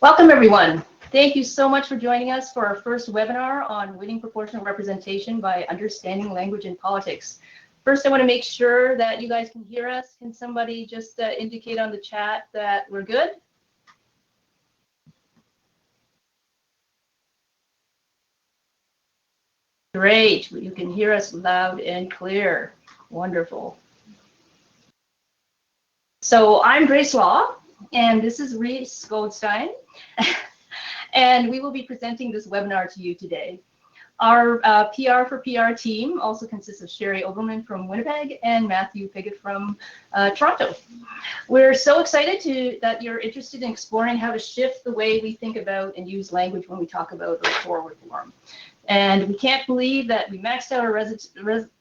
Welcome, everyone. Thank you so much for joining us for our first webinar on winning proportional representation by understanding language in politics. First, I want to make sure that you guys can hear us. Can somebody just indicate on the chat that we're good? Great. You can hear us loud and clear. Wonderful. So I'm Grace Law, and this is Reese Goldstein. And we will be presenting this webinar to you today. Our PR for PR team also consists of Sherry Oberman from Winnipeg and Matthew Piggott from Toronto. We're so excited that you're interested in exploring how to shift the way we think about and use language when we talk about electoral reform. And we can't believe that we maxed out our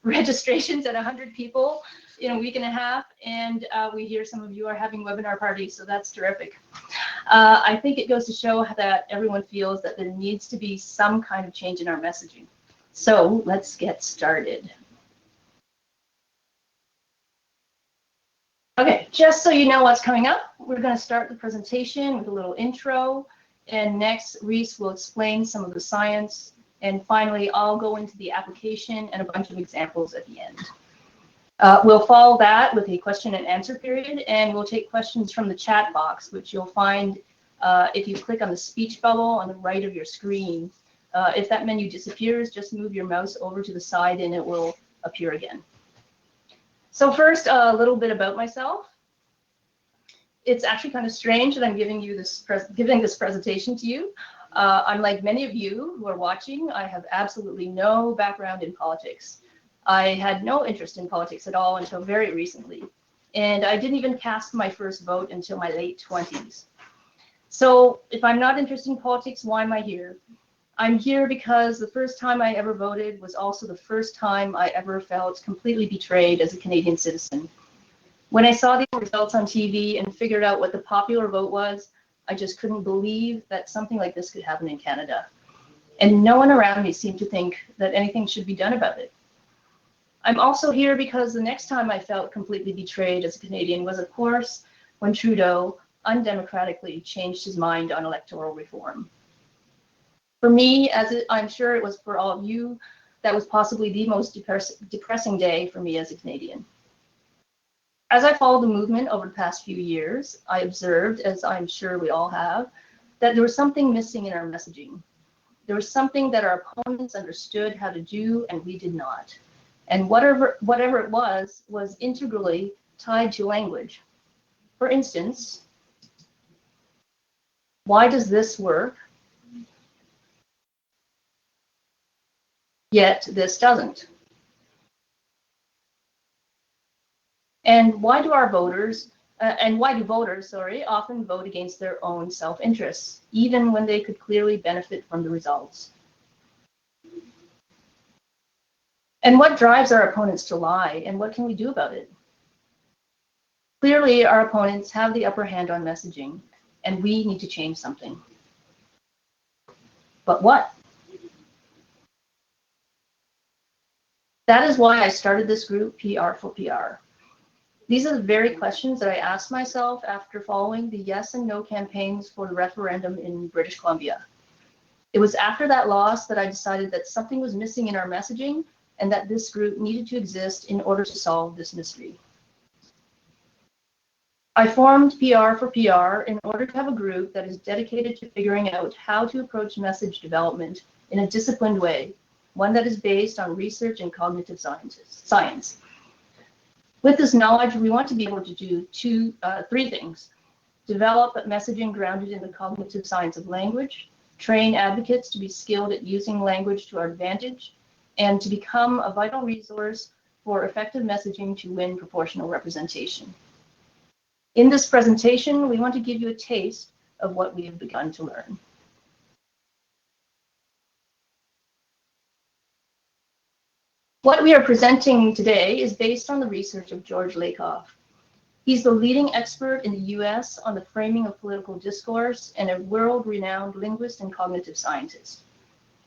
registrations at 100 people in a week and a half, and we hear some of you are having webinar parties, so that's terrific. I think it goes to show that everyone feels that there needs to be some kind of change in our messaging. So let's get started. Okay, just so you know what's coming up, we're going to start the presentation with a little intro, and next Reese will explain some of the science, and finally I'll go into the application and a bunch of examples at the end. We'll follow that with a question and answer period, and we'll take questions from the chat box, which you'll find if you click on the speech bubble on the right of your screen. If that menu disappears, just move your mouse over to the side and it will appear again. So first, a little bit about myself. It's actually kind of strange that I'm giving this presentation to you. Unlike many of you who are watching, I have absolutely no background in politics. I had no interest in politics at all until very recently, and I didn't even cast my first vote until my late 20s. So if I'm not interested in politics, why am I here? I'm here because the first time I ever voted was also the first time I ever felt completely betrayed as a Canadian citizen. When I saw the results on TV and figured out what the popular vote was, I just couldn't believe that something like this could happen in Canada. And no one around me seemed to think that anything should be done about it. I'm also here because the next time I felt completely betrayed as a Canadian was, of course, when Trudeau undemocratically changed his mind on electoral reform. For me, I'm sure it was for all of you, that was possibly the most depressing day for me as a Canadian. As I followed the movement over the past few years, I observed, as I'm sure we all have, that there was something missing in our messaging. There was something that our opponents understood how to do and we did not. And whatever it was integrally tied to language. For instance, why does this work, yet this doesn't? And why do voters often vote against their own self-interests, even when they could clearly benefit from the results? And what drives our opponents to lie, and what can we do about it? Clearly, our opponents have the upper hand on messaging, and we need to change something. But what? That is why I started this group, PR for PR. These are the very questions that I asked myself after following the yes and no campaigns for the referendum in British Columbia. It was after that loss that I decided that something was missing in our messaging and that this group needed to exist in order to solve this mystery. I formed PR for PR in order to have a group that is dedicated to figuring out how to approach message development in a disciplined way, one that is based on research and cognitive science. With this knowledge, we want to be able to do three things: develop messaging grounded in the cognitive science of language, train advocates to be skilled at using language to our advantage, and to become a vital resource for effective messaging to win proportional representation. In this presentation, we want to give you a taste of what we have begun to learn. What we are presenting today is based on the research of George Lakoff. He's the leading expert in the US on the framing of political discourse and a world-renowned linguist and cognitive scientist.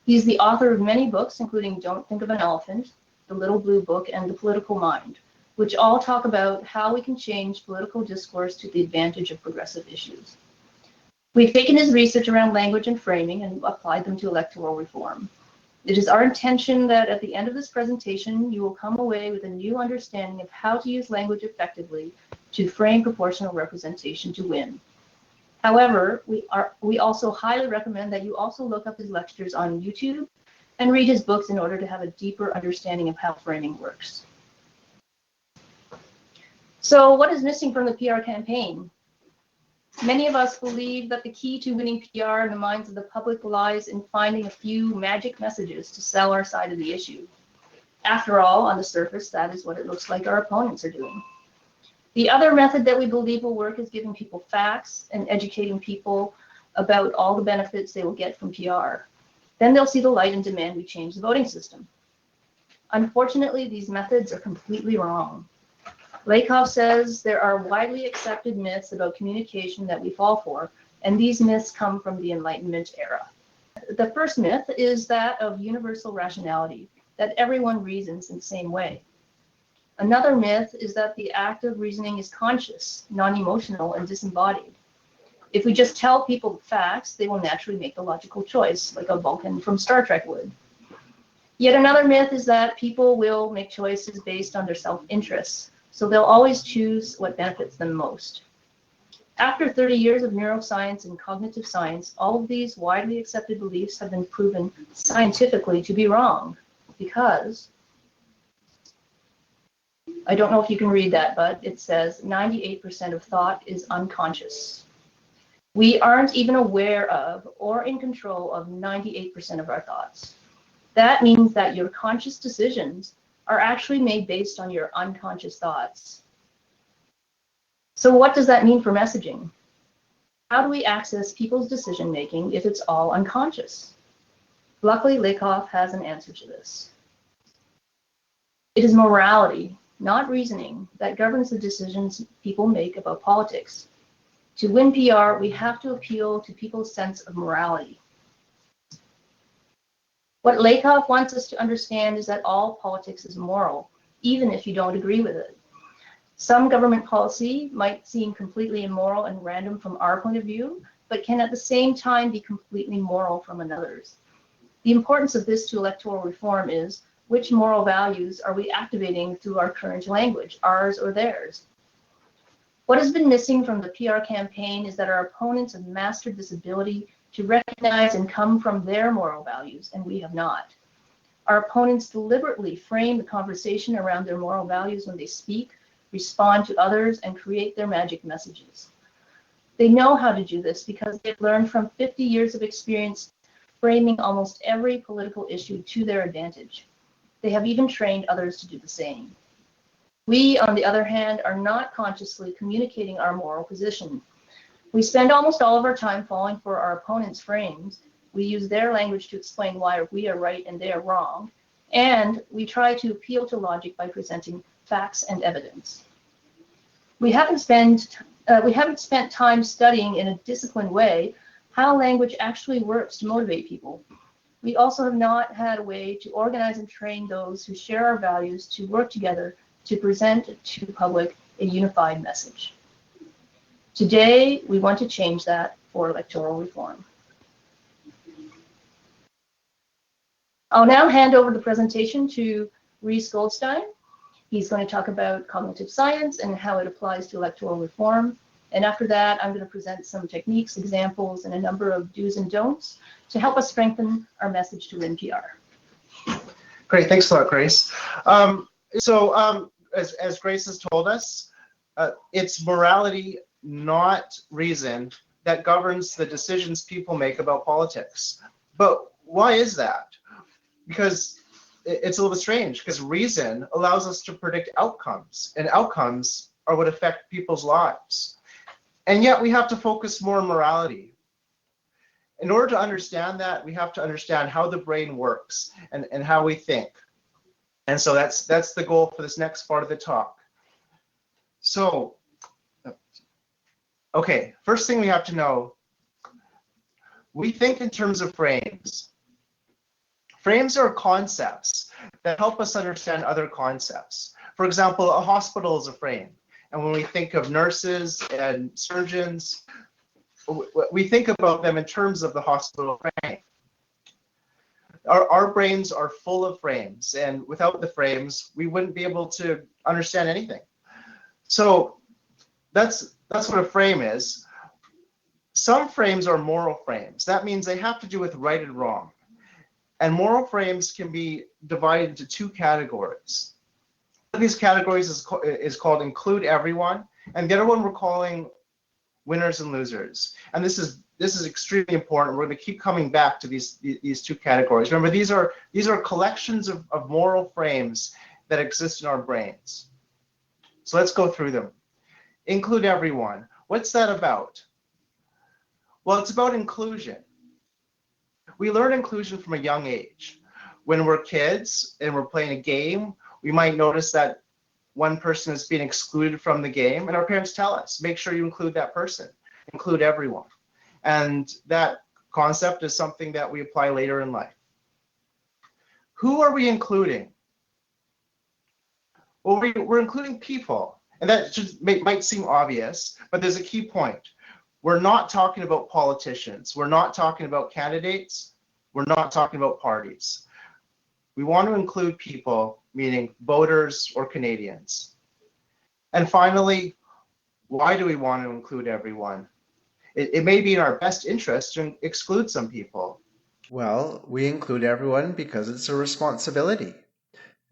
He's the author of many books, including Don't Think of an Elephant, The Little Blue Book, and The Political Mind, which all talk about how we can change political discourse to the advantage of progressive issues. We've taken his research around language and framing and applied them to electoral reform. It is our intention that at the end of this presentation, you will come away with a new understanding of how to use language effectively to frame proportional representation to win. However, we also highly recommend that you also look up his lectures on YouTube and read his books in order to have a deeper understanding of how framing works. So what is missing from the PR campaign? Many of us believe that the key to winning PR in the minds of the public lies in finding a few magic messages to sell our side of the issue. After all, on the surface, that is what it looks like our opponents are doing. The other method that we believe will work is giving people facts and educating people about all the benefits they will get from PR. Then they'll see the light and demand we change the voting system. Unfortunately, these methods are completely wrong. Lakoff says there are widely accepted myths about communication that we fall for, and these myths come from the Enlightenment era. The first myth is that of universal rationality, that everyone reasons in the same way. Another myth is that the act of reasoning is conscious, non-emotional, and disembodied. If we just tell people the facts, they will naturally make the logical choice, like a Vulcan from Star Trek would. Yet another myth is that people will make choices based on their self-interests, so they'll always choose what benefits them most. After 30 years of neuroscience and cognitive science, all of these widely accepted beliefs have been proven scientifically to be wrong, because I don't know if you can read that, but it says 98% of thought is unconscious. We aren't even aware of or in control of 98% of our thoughts. That means that your conscious decisions are actually made based on your unconscious thoughts. So what does that mean for messaging? How do we access people's decision-making if it's all unconscious? Luckily, Lakoff has an answer to this. It is morality, not reasoning, that governs the decisions people make about politics. To win PR, we have to appeal to people's sense of morality. What Lakoff wants us to understand is that all politics is moral, even if you don't agree with it. Some government policy might seem completely immoral and random from our point of view, but can at the same time be completely moral from another's. The importance of this to electoral reform is, which moral values are we activating through our current language, ours or theirs? What has been missing from the PR campaign is that our opponents have mastered this ability to recognize and come from their moral values, and we have not. Our opponents deliberately frame the conversation around their moral values when they speak, respond to others, and create their magic messages. They know how to do this because they've learned from 50 years of experience framing almost every political issue to their advantage. They have even trained others to do the same. We, on the other hand, are not consciously communicating our moral position. We spend almost all of our time falling for our opponents' frames. We use their language to explain why we are right and they are wrong. And we try to appeal to logic by presenting facts and evidence. We haven't spent time studying in a disciplined way how language actually works to motivate people. We also have not had a way to organize and train those who share our values to work together to present to the public a unified message. Today, we want to change that for electoral reform. I'll now hand over the presentation to Rhys Goldstein. He's going to talk about cognitive science and how it applies to electoral reform. And after that, I'm going to present some techniques, examples, and a number of do's and don'ts to help us strengthen our message to win PR. Great, thanks a lot, Grace. As Grace has told us, it's morality, not reason, that governs the decisions people make about politics. But why is that? Because it's a little bit strange, because reason allows us to predict outcomes, and outcomes are what affect people's lives. And yet we have to focus more on morality. In order to understand that, we have to understand how the brain works and how we think. And so that's the goal for this next part of the talk. So, okay, first thing we have to know, we think in terms of frames. Frames are concepts that help us understand other concepts. For example, a hospital is a frame. And when we think of nurses and surgeons, we think about them in terms of the hospital frame. Our brains are full of frames, and without the frames, we wouldn't be able to understand anything. So that's what a frame is. Some frames are moral frames. That means they have to do with right and wrong. And moral frames can be divided into two categories. One of these categories is called include everyone, and the other one we're calling winners and losers. And this is extremely important. We're going to keep coming back to these two categories. Remember, these are collections of moral frames that exist in our brains. So let's go through them. Include everyone. What's that about? Well, it's about inclusion. We learn inclusion from a young age. When we're kids and we're playing a game, we might notice that one person is being excluded from the game, and our parents tell us, make sure you include that person, include everyone. And that concept is something that we apply later in life. Who are we including? Well, we're including people, and that might seem obvious, but there's a key point. We're not talking about politicians. We're not talking about candidates. We're not talking about parties. We want to include people, meaning voters or Canadians. And finally, why do we want to include everyone? It may be in our best interest to exclude some people. Well, we include everyone because it's a responsibility.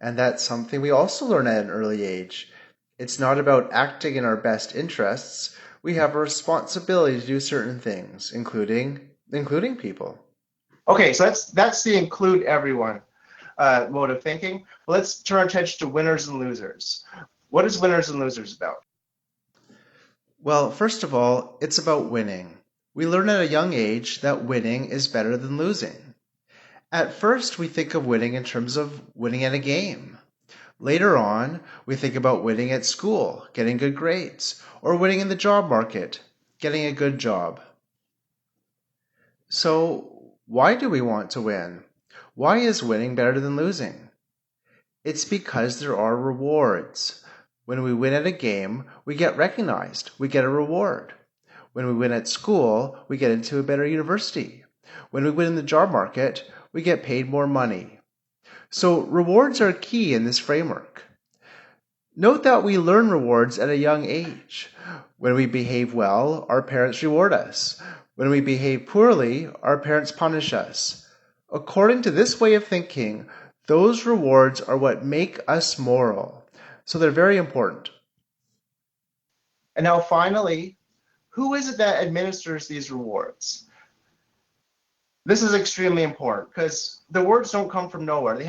And that's something we also learn at an early age. It's not about acting in our best interests. We have a responsibility to do certain things, including people. Okay, so that's the include everyone mode of thinking. Let's turn our attention to winners and losers. What is winners and losers about? Well, first of all, it's about winning. We learn at a young age that winning is better than losing. At first, we think of winning in terms of winning at a game. Later on, we think about winning at school, getting good grades, or winning in the job market, getting a good job. So, why do we want to win? Why is winning better than losing? It's because there are rewards. When we win at a game, we get recognized, we get a reward. When we win at school, we get into a better university. When we win in the job market, we get paid more money. So, rewards are key in this framework. Note that we learn rewards at a young age. When we behave well, our parents reward us. When we behave poorly, our parents punish us. According to this way of thinking, those rewards are what make us moral. So they're very important. And now finally, who is it that administers these rewards? This is extremely important because the words don't come from nowhere.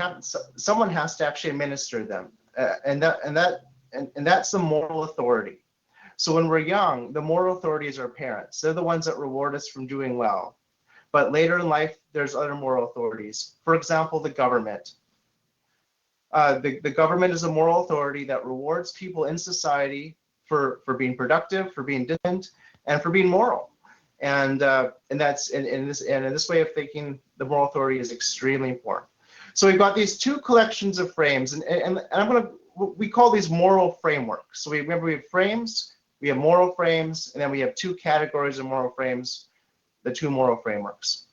Someone has to actually administer them, and that's the moral authority. So when we're young, the moral authority is our parents. They're the ones that reward us from doing well. But later in life, there's other moral authorities. For example, the government. The government is a moral authority that rewards people in society for being productive, for being diligent, and for being moral. And that's in this way of thinking, the moral authority is extremely important. So we've got these two collections of frames, and we call these moral frameworks. So remember, we have frames, we have moral frames, and then we have two categories of moral frames, the two moral frameworks.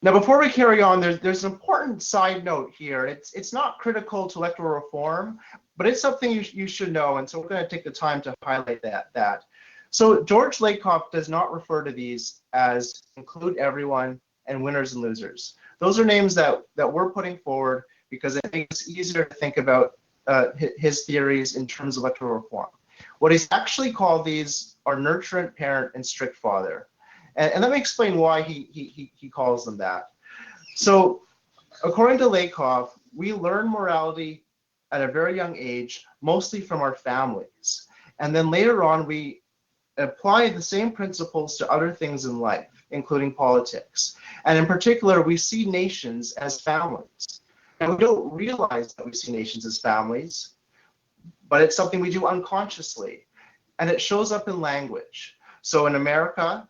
Now, before we carry on, there's an important side note here. It's not critical to electoral reform, but it's something you should know, and so we're going to take the time to highlight that. So George Lakoff does not refer to these as include everyone and winners and losers. Those are names that we're putting forward because I think it's easier to think about his theories in terms of electoral reform. What he's actually called these are nurturant parent and strict father. And let me explain why he calls them that. So according to Lakoff, we learn morality at a very young age, mostly from our families. And then later on, we apply the same principles to other things in life, including politics. And in particular, we see nations as families. And we don't realize that we see nations as families, but it's something we do unconsciously. And it shows up in language. So in America,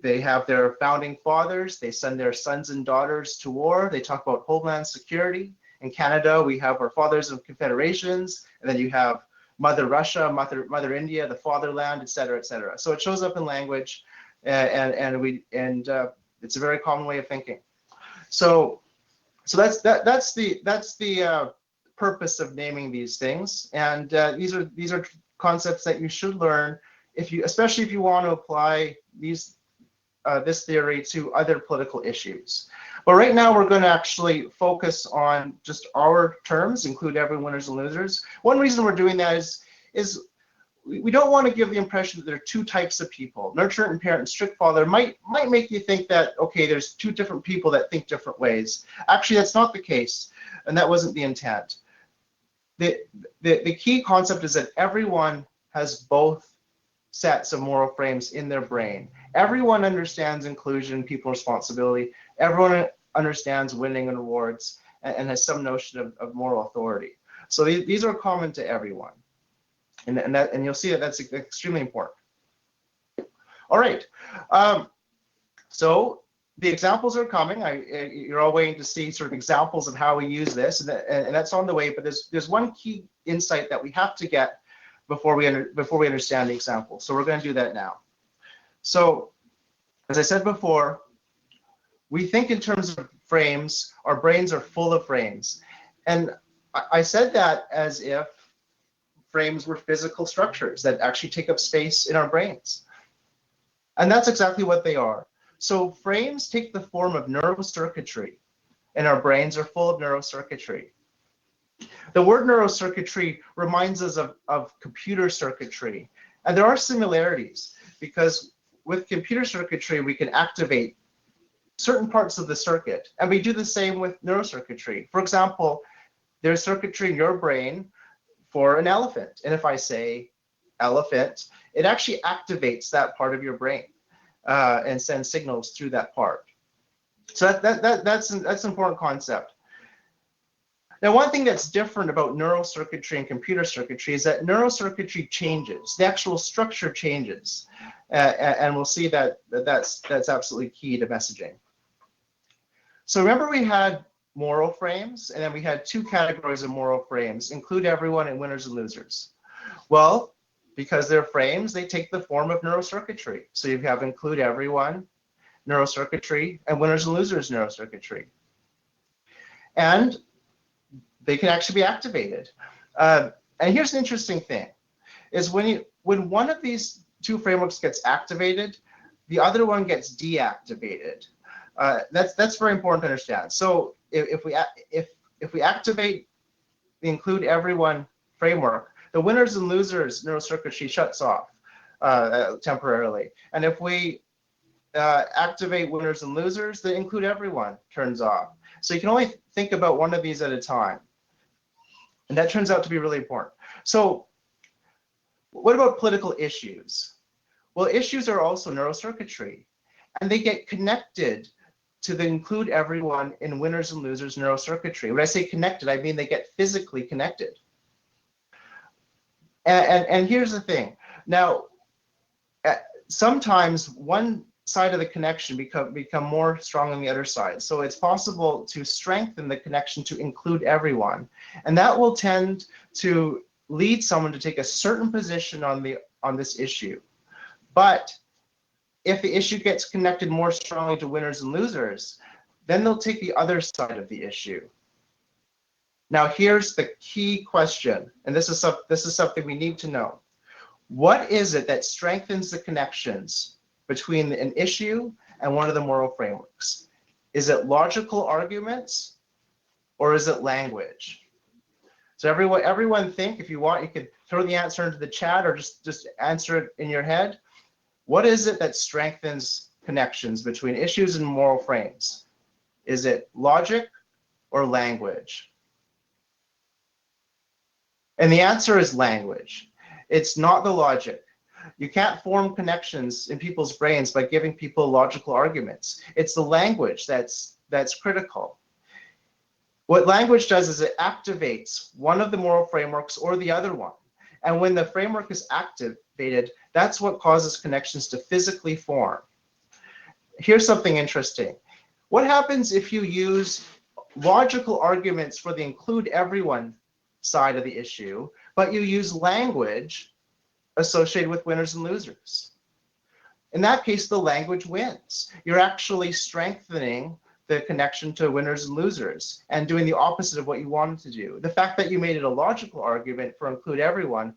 they have their founding fathers, they send their sons and daughters to war, they talk about homeland security. In Canada, we have our fathers of confederations, and then you have Mother Russia, Mother India, the fatherland, et cetera, et cetera. So it shows up in language, and it's a very common way of thinking. So that's the purpose of naming these things, and these are concepts that you should learn especially if you want to apply this theory to other political issues. But right now we're going to actually focus on just our terms, include every winners and losers. One reason we're doing that is we don't want to give the impression that there are two types of people. Nurturant and parent and strict father might make you think that, okay, there's two different people that think different ways. Actually, that's not the case, and that wasn't the intent. The key concept is that everyone has both sets of moral frames in their brain. Everyone understands inclusion, people responsibility. Everyone understands winning and rewards, and has some notion of moral authority. So these are common to everyone, and you'll see that that's extremely important. All right, so the examples are coming. You're all waiting to see sort of examples of how we use this, and that's on the way. But there's one key insight that we have to get before we understand the example. So we're going to do that now. So as I said before, we think in terms of frames. Our brains are full of frames, and I said that as if frames were physical structures that actually take up space in our brains, and that's exactly what they are. So frames take the form of neurocircuitry, and our brains are full of neurocircuitry. The word neurocircuitry reminds us of computer circuitry, and there are similarities because with computer circuitry we can activate certain parts of the circuit, and we do the same with neurocircuitry. For example, there's circuitry in your brain for an elephant, and if I say elephant, it actually activates that part of your brain and sends signals through that part. So that's an important concept. Now, one thing that's different about neurocircuitry and computer circuitry is that neurocircuitry changes. The actual structure changes, and we'll see that that's absolutely key to messaging. So remember, we had moral frames, and then we had two categories of moral frames: include everyone and winners and losers. Well, because they're frames, they take the form of neurocircuitry. So you have include everyone neurocircuitry and winners and losers neurocircuitry, and they can actually be activated. And here's an interesting thing: is when one of these two frameworks gets activated, the other one gets deactivated. That's very important to understand. So if we activate the include everyone framework, the winners and losers neurocircuitry shuts off temporarily. And if we activate winners and losers, the include everyone turns off. So you can only think about one of these at a time. And that turns out to be really important. So what about political issues? Well, issues are also neurocircuitry, and they get connected to the include everyone in winners and losers neurocircuitry. When I say connected, I mean they get physically connected. And here's the thing. Now, sometimes one side of the connection become more strong than the other side. So it's possible to strengthen the connection to include everyone, and that will tend to lead someone to take a certain position on this issue. But if the issue gets connected more strongly to winners and losers, then they'll take the other side of the issue. Now, here's the key question, and this is something we need to know. What is it that strengthens the connections between an issue and one of the moral frameworks? Is it logical arguments, or is it language? So everyone think, if you want, you could throw the answer into the chat or just answer it in your head. What is it that strengthens connections between issues and moral frames? Is it logic or language? And the answer is language. It's not the logic. You can't form connections in people's brains by giving people logical arguments. It's the language that's critical. What language does is it activates one of the moral frameworks or the other one. And when the framework is activated, that's what causes connections to physically form. Here's something interesting. What happens if you use logical arguments for the include everyone side of the issue, but you use language associated with winners and losers. In that case, the language wins. You're actually strengthening the connection to winners and losers and doing the opposite of what you wanted to do. The fact that you made it a logical argument for include everyone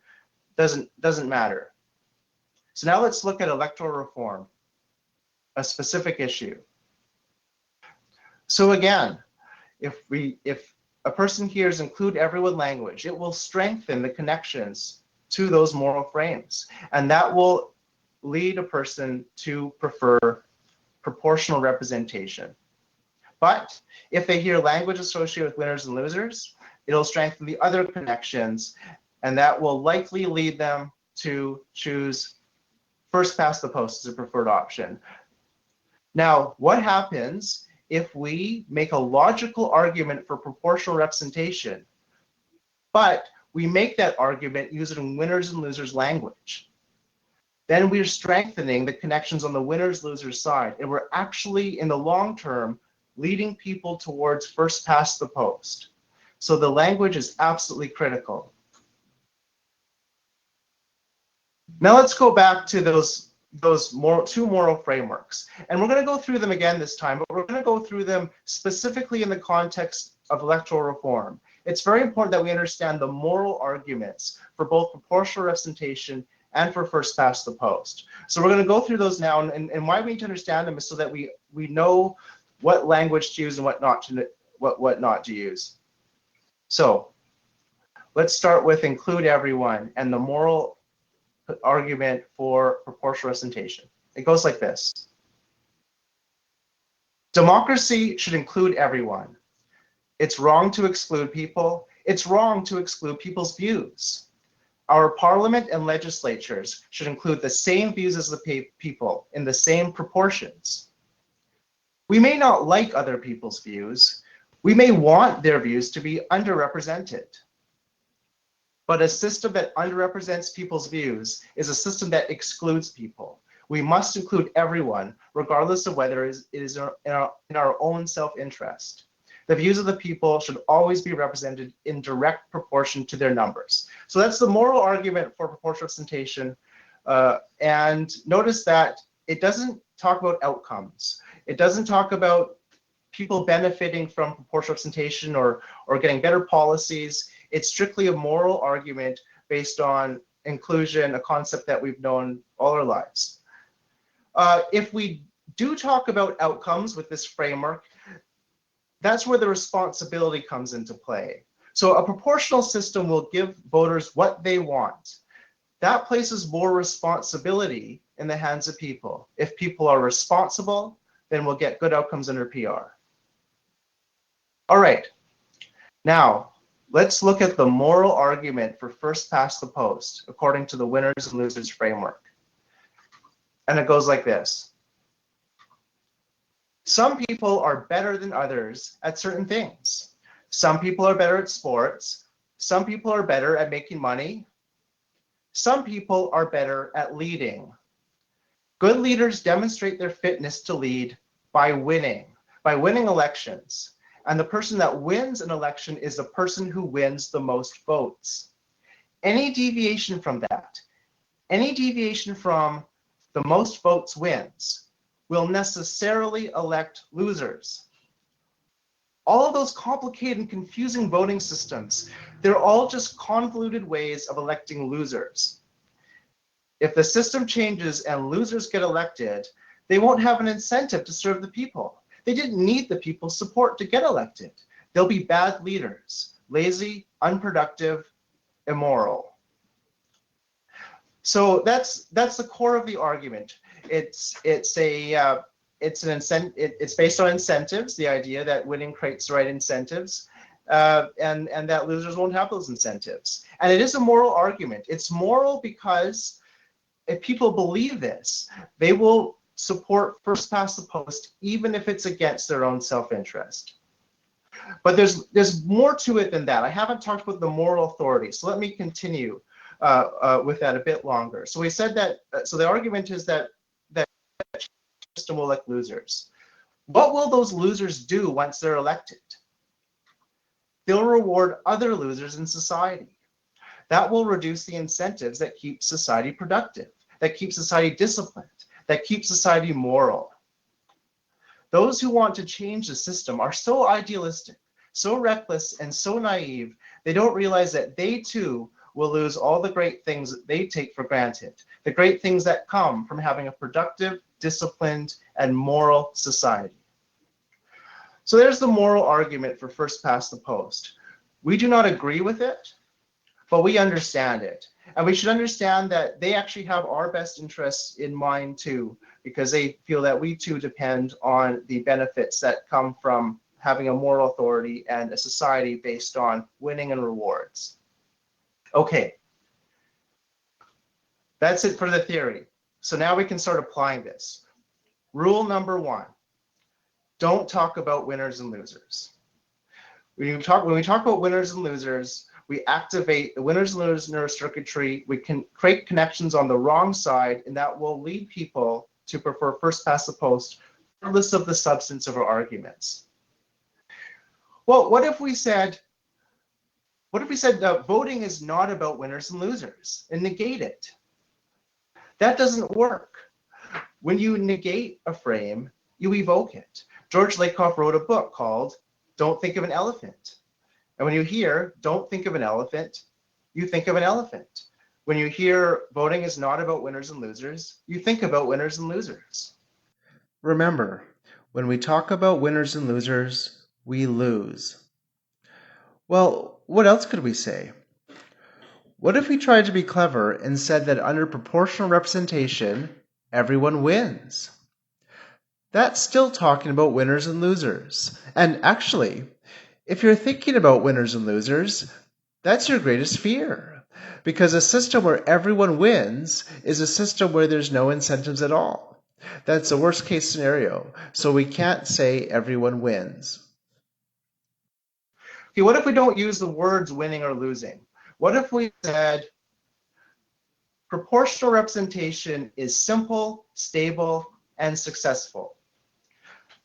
doesn't matter. So now let's look at electoral reform, a specific issue. So again, if a person hears include everyone language, it will strengthen the connections to those moral frames, and that will lead a person to prefer proportional representation. But if they hear language associated with winners and losers, it'll strengthen the other connections, and that will likely lead them to choose first past the post as a preferred option. Now, what happens if we make a logical argument for proportional representation, but we make that argument using winners and losers language? Then we're strengthening the connections on the winners losers side, and we're actually in the long term leading people towards first past the post. So the language is absolutely critical. Now let's go back to those two moral frameworks, and we're going to go through them again this time, but we're going to go through them specifically in the context of electoral reform. It's very important that we understand the moral arguments for both proportional representation and for first past the post. So we're going to go through those now, and why we need to understand them is so that we know what language to use and what not to use. So let's start with include everyone and the moral argument for proportional representation. It goes like this. Democracy should include everyone. It's wrong to exclude people. It's wrong to exclude people's views. Our parliament and legislatures should include the same views as the people in the same proportions. We may not like other people's views. We may want their views to be underrepresented. But a system that underrepresents people's views is a system that excludes people. We must include everyone, regardless of whether it is in our own self-interest. The views of the people should always be represented in direct proportion to their numbers. So that's the moral argument for proportional representation. And notice that it doesn't talk about outcomes. It doesn't talk about people benefiting from proportional representation or getting better policies. It's strictly a moral argument based on inclusion, a concept that we've known all our lives. If we do talk about outcomes with this framework, that's where the responsibility comes into play. So a proportional system will give voters what they want. That places more responsibility in the hands of people. If people are responsible, then we'll get good outcomes under PR. All right, now let's look at the moral argument for first past the post, according to the winners and losers framework. And it goes like this. Some people are better than others at certain things. Some people are better at sports. Some people are better at making money. Some people are better at leading. Good leaders demonstrate their fitness to lead by winning elections. And the person that wins an election is the person who wins the most votes. Any deviation from that, any deviation from the most votes wins, will necessarily elect losers. All of those complicated and confusing voting systems, they're all just convoluted ways of electing losers. If the system changes and losers get elected, they won't have an incentive to serve the people. They didn't need the people's support to get elected. They'll be bad leaders, lazy, unproductive, immoral. So that's the core of the argument. It's based on incentives, the idea that winning creates the right incentives, and that losers won't have those incentives. And it is a moral argument. It's moral because if people believe this, they will support first past the post, even if it's against their own self-interest. But there's more to it than that. I haven't talked about the moral authority, so let me continue with that a bit longer. So we said that, so the argument is that system will elect losers. What will those losers do once they're elected? They'll reward other losers in society. That will reduce the incentives that keep society productive, that keep society disciplined, that keep society moral. Those who want to change the system are so idealistic, so reckless, and so naive, they don't realize that they too will lose all the great things that they take for granted, the great things that come from having a productive, disciplined, and moral society. So there's the moral argument for first past the post. We do not agree with it, but we understand it. And we should understand that they actually have our best interests in mind too, because they feel that we too depend on the benefits that come from having a moral authority and a society based on winning and rewards. Okay, that's it for the theory. So now we can start applying this. Rule number 1, don't talk about winners and losers. When we talk about winners and losers, we activate the winners and losers neurocircuitry. We can create connections on the wrong side, and that will lead people to prefer first past the post, regardless of the substance of our arguments. Well, what if we said voting is not about winners and losers and negate it? That doesn't work. When you negate a frame, you evoke it. George Lakoff wrote a book called Don't Think of an Elephant. And when you hear don't think of an elephant, you think of an elephant. When you hear voting is not about winners and losers, you think about winners and losers. Remember, when we talk about winners and losers, we lose. Well, what else could we say? What if we tried to be clever and said that under proportional representation, everyone wins? That's still talking about winners and losers. And actually, if you're thinking about winners and losers, that's your greatest fear. Because a system where everyone wins is a system where there's no incentives at all. That's the worst case scenario. So we can't say everyone wins. Okay, what if we don't use the words winning or losing? What if we said proportional representation is simple, stable, and successful?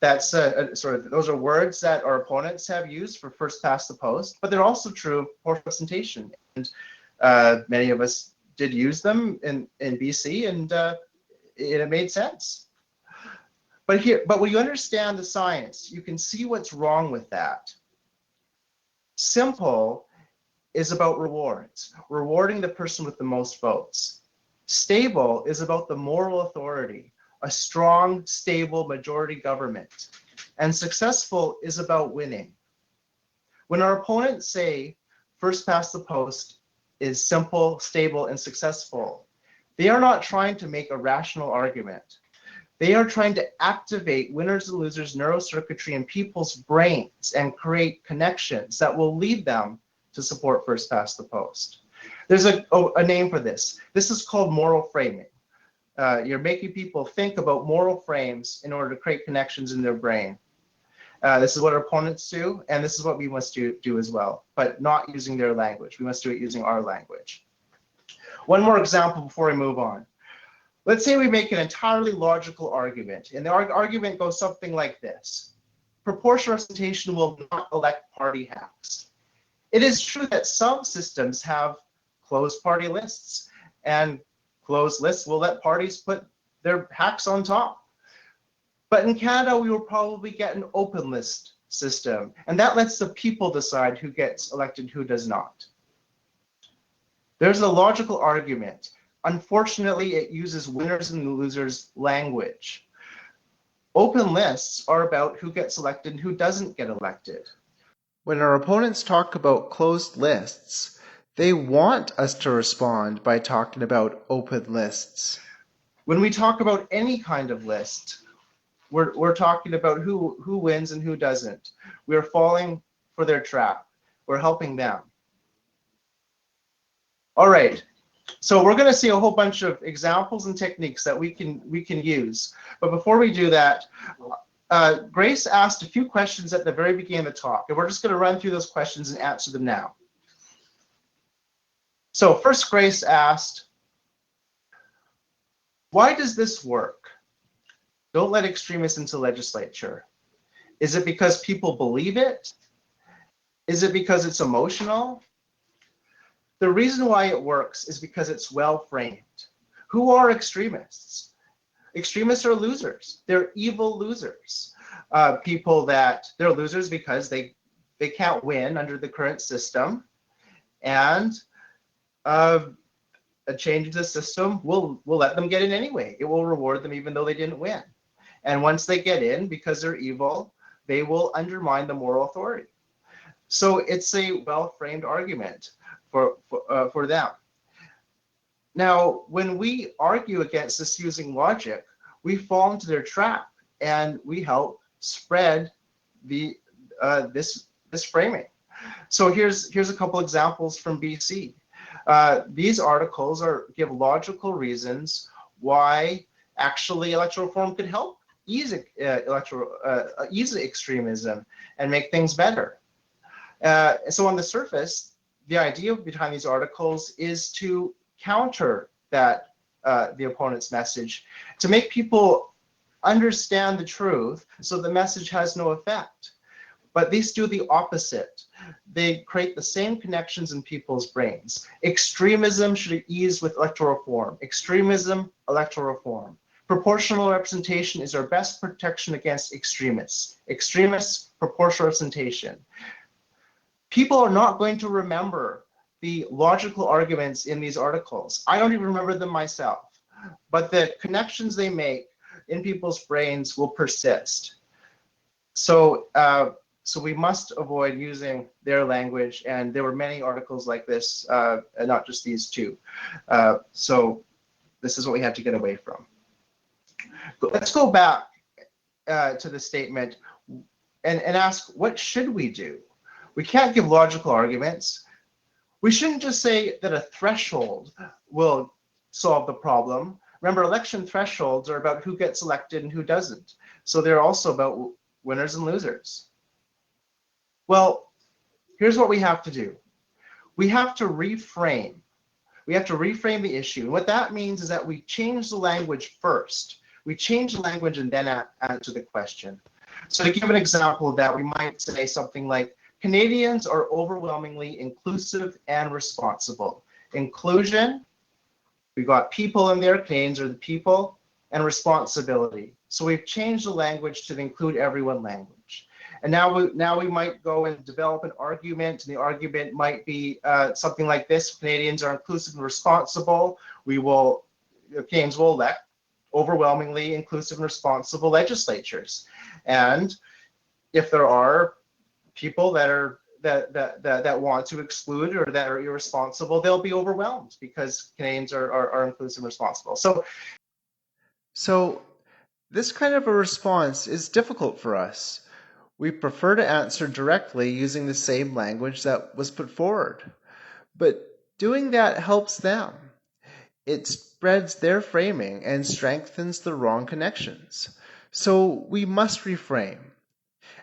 That's those are words that our opponents have used for first past the post, but they're also true of proportional representation. And many of us did use them in BC, and it made sense. But when you understand the science, you can see what's wrong with that. Simple is about rewards, rewarding the person with the most votes. Stable is about the moral authority, a strong, stable majority government. And successful is about winning. When our opponents say first past the post is simple, stable, and successful, they are not trying to make a rational argument. They are trying to activate winners and losers neurocircuitry in people's brains and create connections that will lead them to support first past the post. There's a name for this. This is called moral framing. You're making people think about moral frames in order to create connections in their brain. This is what our opponents do, and this is what we must do as well, but not using their language. We must do it using our language. One more example before we move on. Let's say we make an entirely logical argument, and the argument goes something like this. Proportional representation will not elect party hacks. It is true that some systems have closed party lists, and closed lists will let parties put their hacks on top. But in Canada, we will probably get an open list system, and that lets the people decide who gets elected, who does not. There's a logical argument. Unfortunately, it uses winners and losers language. Open lists are about who gets elected and who doesn't get elected. When our opponents talk about closed lists, they want us to respond by talking about open lists. When we talk about any kind of list, we're talking about who wins and who doesn't. We're falling for their trap. We're helping them. All right. So we're going to see a whole bunch of examples and techniques that we can use. But before we do that, Grace asked a few questions at the very beginning of the talk, and we're just going to run through those questions and answer them now. So first, Grace asked, why does this work? Don't let extremists into legislature. Is it because people believe it? Is it because it's emotional? The reason why it works is because it's well framed. Who are extremists? Extremists are losers. They're evil losers. People that they're losers because they can't win under the current system, and a change in the system will let them get in anyway. It will reward them even though they didn't win. And once they get in, because they're evil, they will undermine the moral authority. So it's a well-framed argument for them. Now, when we argue against this using logic, we fall into their trap, and we help spread the this framing. So here's a couple examples from BC. These articles give logical reasons why actually electoral reform could help ease extremism and make things better. So on the surface, the idea behind these articles is to counter that the opponent's message, to make people understand the truth so the message has no effect. But these do the opposite. They create the same connections in people's brains. Extremism should ease with electoral reform. Extremism, electoral reform. Proportional representation is our best protection against extremists. Extremists, proportional representation. People are not going to remember the logical arguments in these articles. I don't even remember them myself, but the connections they make in people's brains will persist. So we must avoid using their language, and there were many articles like this, and not just these two. So this is what we had to get away from. Let's go back to the statement and ask, what should we do? We can't give logical arguments. We shouldn't just say that a threshold will solve the problem. Remember, election thresholds are about who gets elected and who doesn't. So they're also about winners and losers. Well, here's what we have to do. We have to reframe. We have to reframe the issue. And what that means is that we change the language first. We change the language and then answer the question. So to give an example of that, we might say something like, Canadians are overwhelmingly inclusive and responsible. Inclusion, we've got people in there, Canadians are the people, and responsibility. So we've changed the language to the include everyone language. And now we might go and develop an argument, and the argument might be something like this: Canadians are inclusive and responsible. Canadians will elect overwhelmingly inclusive and responsible legislatures. And if there are people that want to exclude or that are irresponsible, they'll be overwhelmed because Canadians are inclusive and responsible. So this kind of a response is difficult for us. We prefer to answer directly using the same language that was put forward. But doing that helps them. It spreads their framing and strengthens the wrong connections. So we must reframe.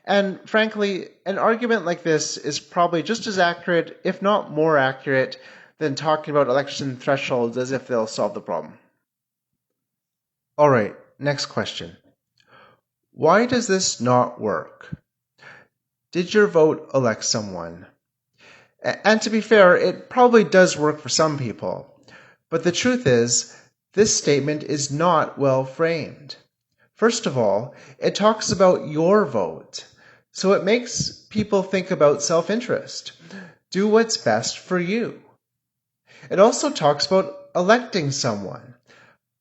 And frankly, an argument like this is probably just as accurate, if not more accurate, than talking about election thresholds as if they'll solve the problem. All right, next question. Why does this not work? Did your vote elect someone? And to be fair, it probably does work for some people. But the truth is, this statement is not well framed. First of all, it talks about your vote. So it makes people think about self-interest. Do what's best for you. It also talks about electing someone.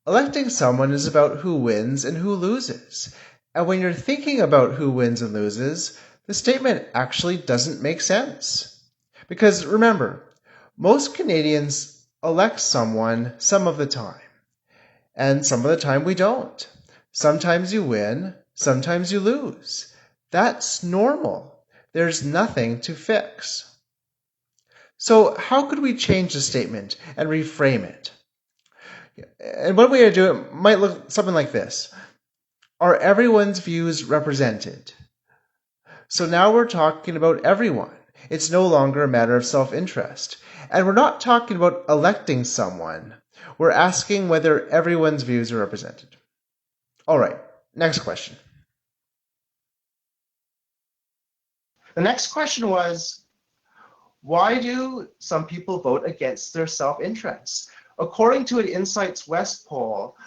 Electing someone is about who wins and who loses. And when you're thinking about who wins and loses, the statement actually doesn't make sense. Because remember, most Canadians elect someone some of the time. And some of the time we don't. Sometimes you win, sometimes you lose. That's normal. There's nothing to fix. So how could we change the statement and reframe it? And one way to do it might look something like this. Are everyone's views represented? So now we're talking about everyone. It's no longer a matter of self-interest. And we're not talking about electing someone. We're asking whether everyone's views are represented. All right, next question. The next question was, Why do some people vote against their self-interest? According to an Insights West poll,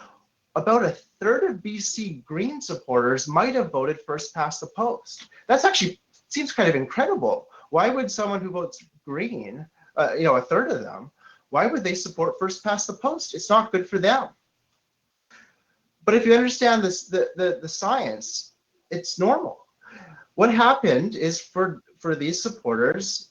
about a third of BC Green supporters might have voted first past the post. That's actually seems kind of incredible. Why would someone who votes Green, a third of them, why would they support first past the post? It's not good for them. But if you understand this, the science, it's normal. What happened is for these supporters,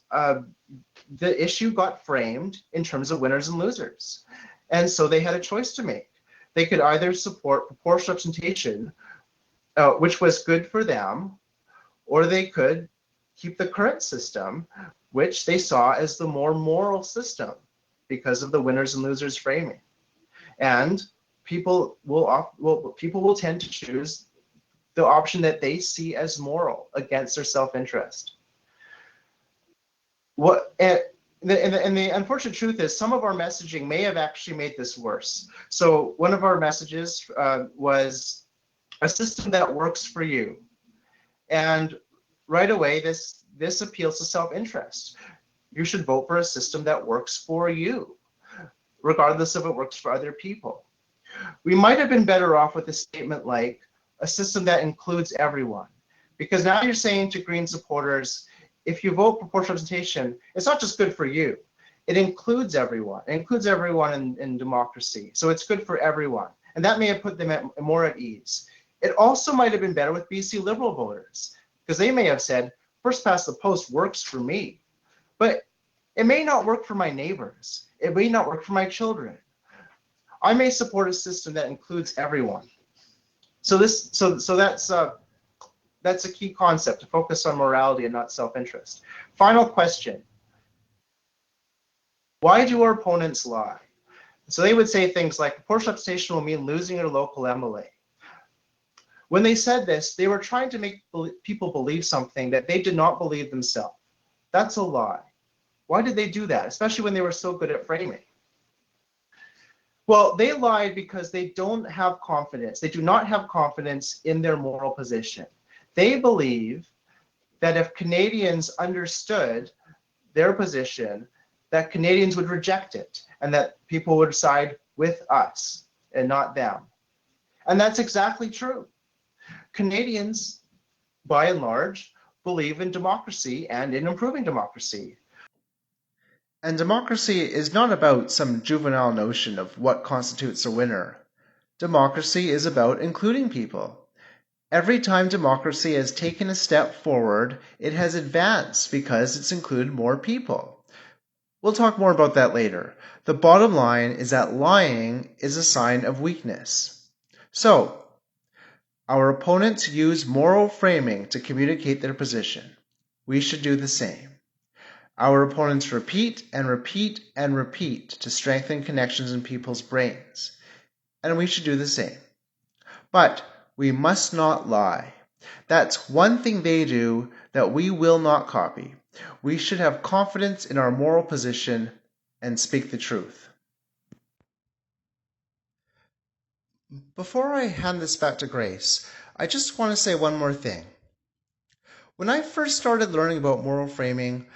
the issue got framed in terms of winners and losers. And so they had a choice to make. They could either support proportional representation, which was good for them, or they could keep the current system, which they saw as the more moral system because of the winners and losers framing. And people will tend to choose the option that they see as moral against their self-interest. And the unfortunate truth is some of our messaging may have actually made this worse. So one of our messages was a system that works for you. And right away, this appeals to self-interest. You should vote for a system that works for you, regardless if it works for other people. We might have been better off with a statement like a system that includes everyone. Because now you're saying to Green supporters, if you vote proportional representation, it's not just good for you. It includes everyone. It includes everyone in democracy. So it's good for everyone. And that may have put them more at ease. It also might have been better with BC Liberal voters, because they may have said, first past the post works for me. But it may not work for my neighbors. It may not work for my children. I may support a system that includes everyone. So that's a key concept, to focus on morality and not self-interest. Final question. Why do our opponents lie? So they would say things like proportional representation will mean losing your local MLA. When they said this, they were trying to make people believe something that they did not believe themselves. That's a lie. Why did they do that, especially when they were so good at framing? Well, they lied because they don't have confidence. They do not have confidence in their moral position. They believe that if Canadians understood their position, that Canadians would reject it and that people would side with us and not them. And that's exactly true. Canadians, by and large, believe in democracy and in improving democracy. And democracy is not about some juvenile notion of what constitutes a winner. Democracy is about including people. Every time democracy has taken a step forward, it has advanced because it's included more people. We'll talk more about that later. The bottom line is that lying is a sign of weakness. So, our opponents use moral framing to communicate their position. We should do the same. Our opponents repeat and repeat and repeat to strengthen connections in people's brains. And we should do the same. But we must not lie. That's one thing they do that we will not copy. We should have confidence in our moral position and speak the truth. Before I hand this back to Grace, I just want to say one more thing. When I first started learning about moral framing,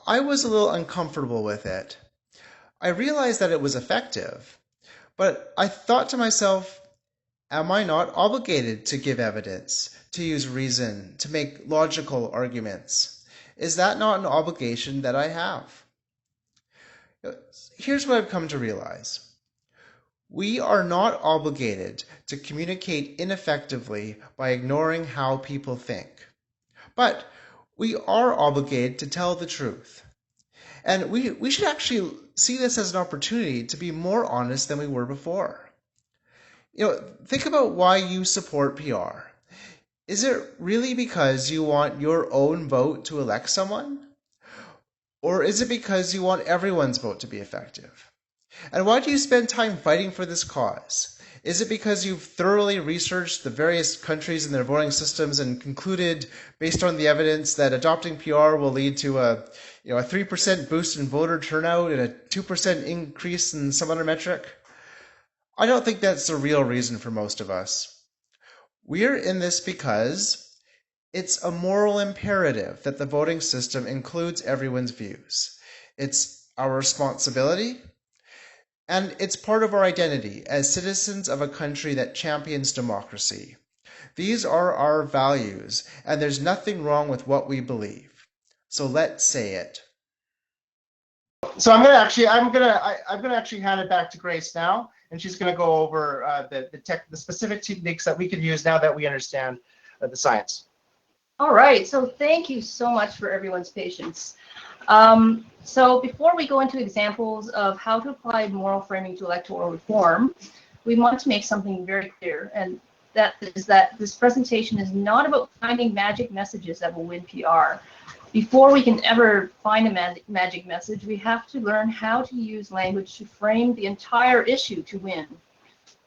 I was a little uncomfortable with it. I realized that it was effective, but I thought to myself, am I not obligated to give evidence, to use reason, to make logical arguments? Is that not an obligation that I have? Here's what I've come to realize. We are not obligated to communicate ineffectively by ignoring how people think. But we are obligated to tell the truth. And we should actually see this as an opportunity to be more honest than we were before. Think about why you support PR. Is it really because you want your own vote to elect someone? Or is it because you want everyone's vote to be effective? And why do you spend time fighting for this cause? Is it because you've thoroughly researched the various countries and their voting systems and concluded, based on the evidence, that adopting PR will lead to a 3% boost in voter turnout and a 2% increase in some other metric? I don't think that's the real reason for most of us. We're in this because It's a moral imperative that the voting system includes everyone's views. It's our responsibility, and it's part of our identity as citizens of a country that champions democracy. These are our values, and there's nothing wrong with what we believe. So let's say it. So I'm gonna actually hand it back to Grace now, and she's gonna go over the specific techniques that we can use now that we understand the science. All right, so thank you so much for everyone's patience. So before we go into examples of how to apply moral framing to electoral reform, we want to make something very clear, and that is that this presentation is not about finding magic messages that will win PR. Before we can ever find a magic message, we have to learn how to use language to frame the entire issue to win.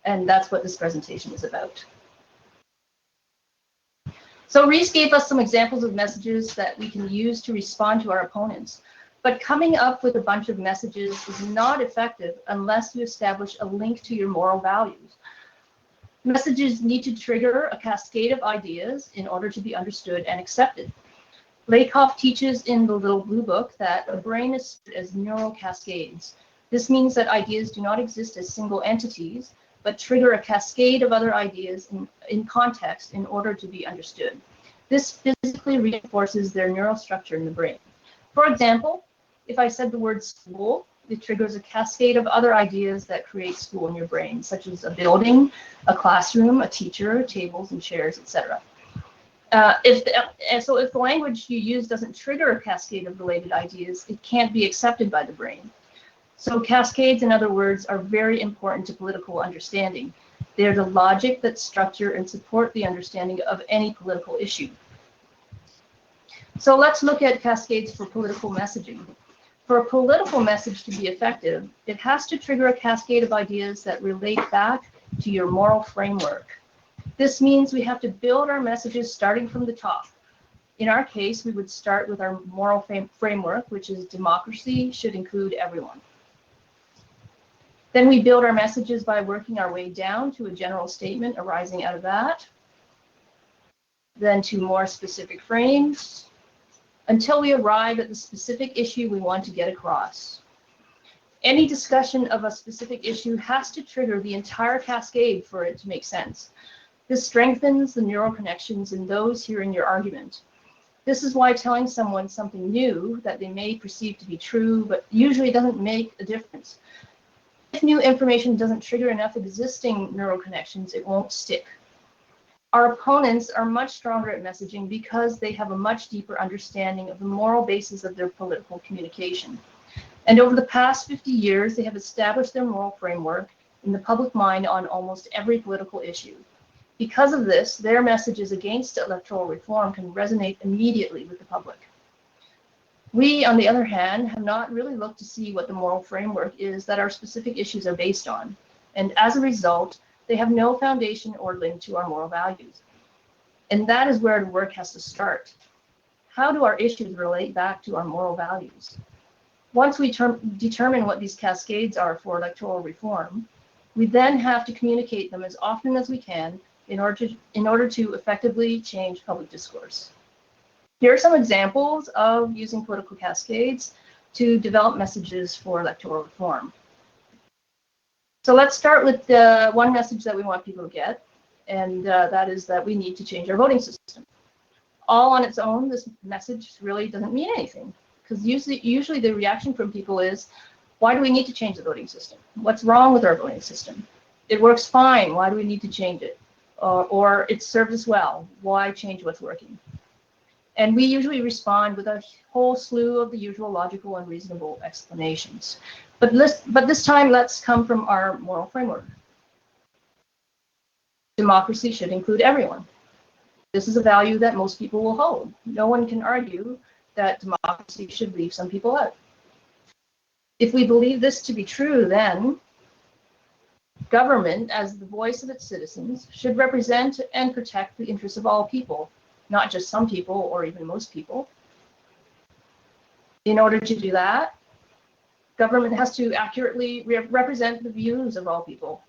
And that's what this presentation is about. So Reese gave us some examples of messages that we can use to respond to our opponents. But coming up with a bunch of messages is not effective unless you establish a link to your moral values. Messages need to trigger a cascade of ideas in order to be understood and accepted. Lakoff teaches in the Little Blue Book that a brain is split as neural cascades. This means that ideas do not exist as single entities, but trigger a cascade of other ideas in context in order to be understood. This physically reinforces their neural structure in the brain. For example, if I said the word school, it triggers a cascade of other ideas that create school in your brain, such as a building, a classroom, a teacher, tables and chairs, etc. If the language you use doesn't trigger a cascade of related ideas, it can't be accepted by the brain. So cascades, in other words, are very important to political understanding. They're the logic that structure and support the understanding of any political issue. So let's look at cascades for political messaging. For a political message to be effective, it has to trigger a cascade of ideas that relate back to your moral framework. This means we have to build our messages starting from the top. In our case, we would start with our moral framework, which is democracy should include everyone. Then we build our messages by working our way down to a general statement arising out of that, then to more specific frames, until we arrive at the specific issue we want to get across. Any discussion of a specific issue has to trigger the entire cascade for it to make sense. This strengthens the neural connections in those hearing your argument. This is why telling someone something new that they may perceive to be true, but usually doesn't make a difference. If new information doesn't trigger enough existing neural connections, it won't stick. Our opponents are much stronger at messaging because they have a much deeper understanding of the moral basis of their political communication. And over the past 50 years, they have established their moral framework in the public mind on almost every political issue. Because of this, their messages against electoral reform can resonate immediately with the public. We, on the other hand, have not really looked to see what the moral framework is that our specific issues are based on. And as a result, they have no foundation or link to our moral values. And that is where the work has to start. How do our issues relate back to our moral values? Once we determine what these cascades are for electoral reform, we then have to communicate them as often as we can in order to effectively change public discourse. Here are some examples of using political cascades to develop messages for electoral reform. So let's start with the one message that we want people to get, and that is that we need to change our voting system. All on its own, this message really doesn't mean anything, because usually the reaction from people is, why do we need to change the voting system? What's wrong with our voting system? It works fine, why do we need to change it? Or it serves us well, why change what's working? And we usually respond with a whole slew of the usual logical and reasonable explanations. But this time, let's come from our moral framework. Democracy should include everyone. This is a value that most people will hold. No one can argue that democracy should leave some people out. If we believe this to be true, then government, as the voice of its citizens, should represent and protect the interests of all people, not just some people or even most people. In order to do that, government has to accurately represent the views of all people.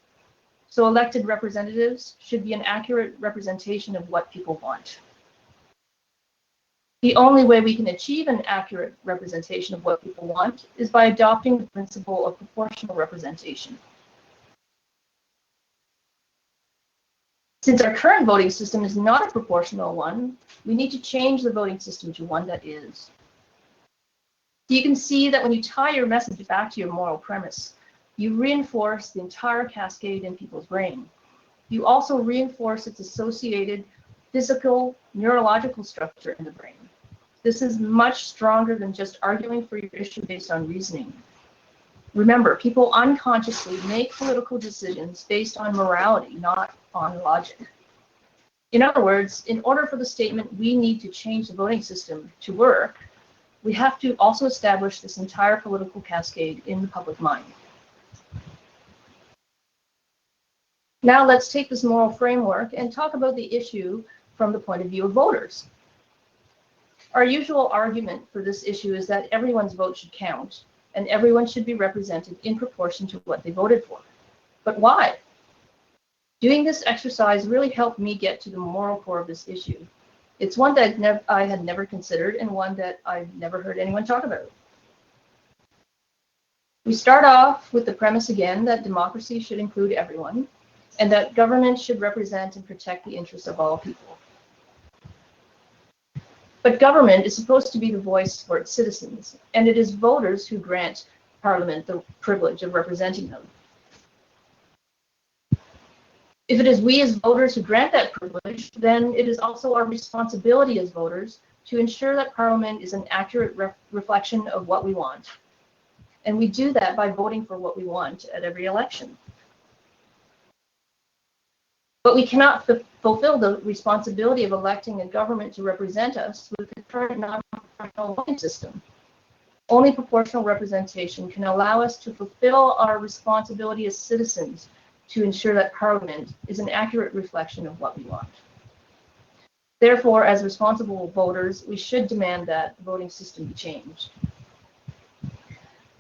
So elected representatives should be an accurate representation of what people want. The only way we can achieve an accurate representation of what people want is by adopting the principle of proportional representation. Since our current voting system is not a proportional one, we need to change the voting system to one that is. So you can see that when you tie your message back to your moral premise, you reinforce the entire cascade in people's brain. You also reinforce its associated physical, neurological structure in the brain. This is much stronger than just arguing for your issue based on reasoning. Remember, people unconsciously make political decisions based on morality, not on logic. In other words, in order for the statement, we need to change the voting system to work, we have to also establish this entire political cascade in the public mind. Now let's take this moral framework and talk about the issue from the point of view of voters. Our usual argument for this issue is that everyone's vote should count, and everyone should be represented in proportion to what they voted for. But why? Doing this exercise really helped me get to the moral core of this issue. It's one that I had never considered and one that I've never heard anyone talk about. We start off with the premise again that democracy should include everyone, and that government should represent and protect the interests of all people. But government is supposed to be the voice for its citizens, and it is voters who grant Parliament the privilege of representing them. If it is we as voters who grant that privilege, then it is also our responsibility as voters to ensure that Parliament is an accurate reflection of what we want. And we do that by voting for what we want at every election. But we cannot fulfill the responsibility of electing a government to represent us with the current non-proportional voting system. Only proportional representation can allow us to fulfill our responsibility as citizens to ensure that Parliament is an accurate reflection of what we want. Therefore, as responsible voters, we should demand that the voting system be changed.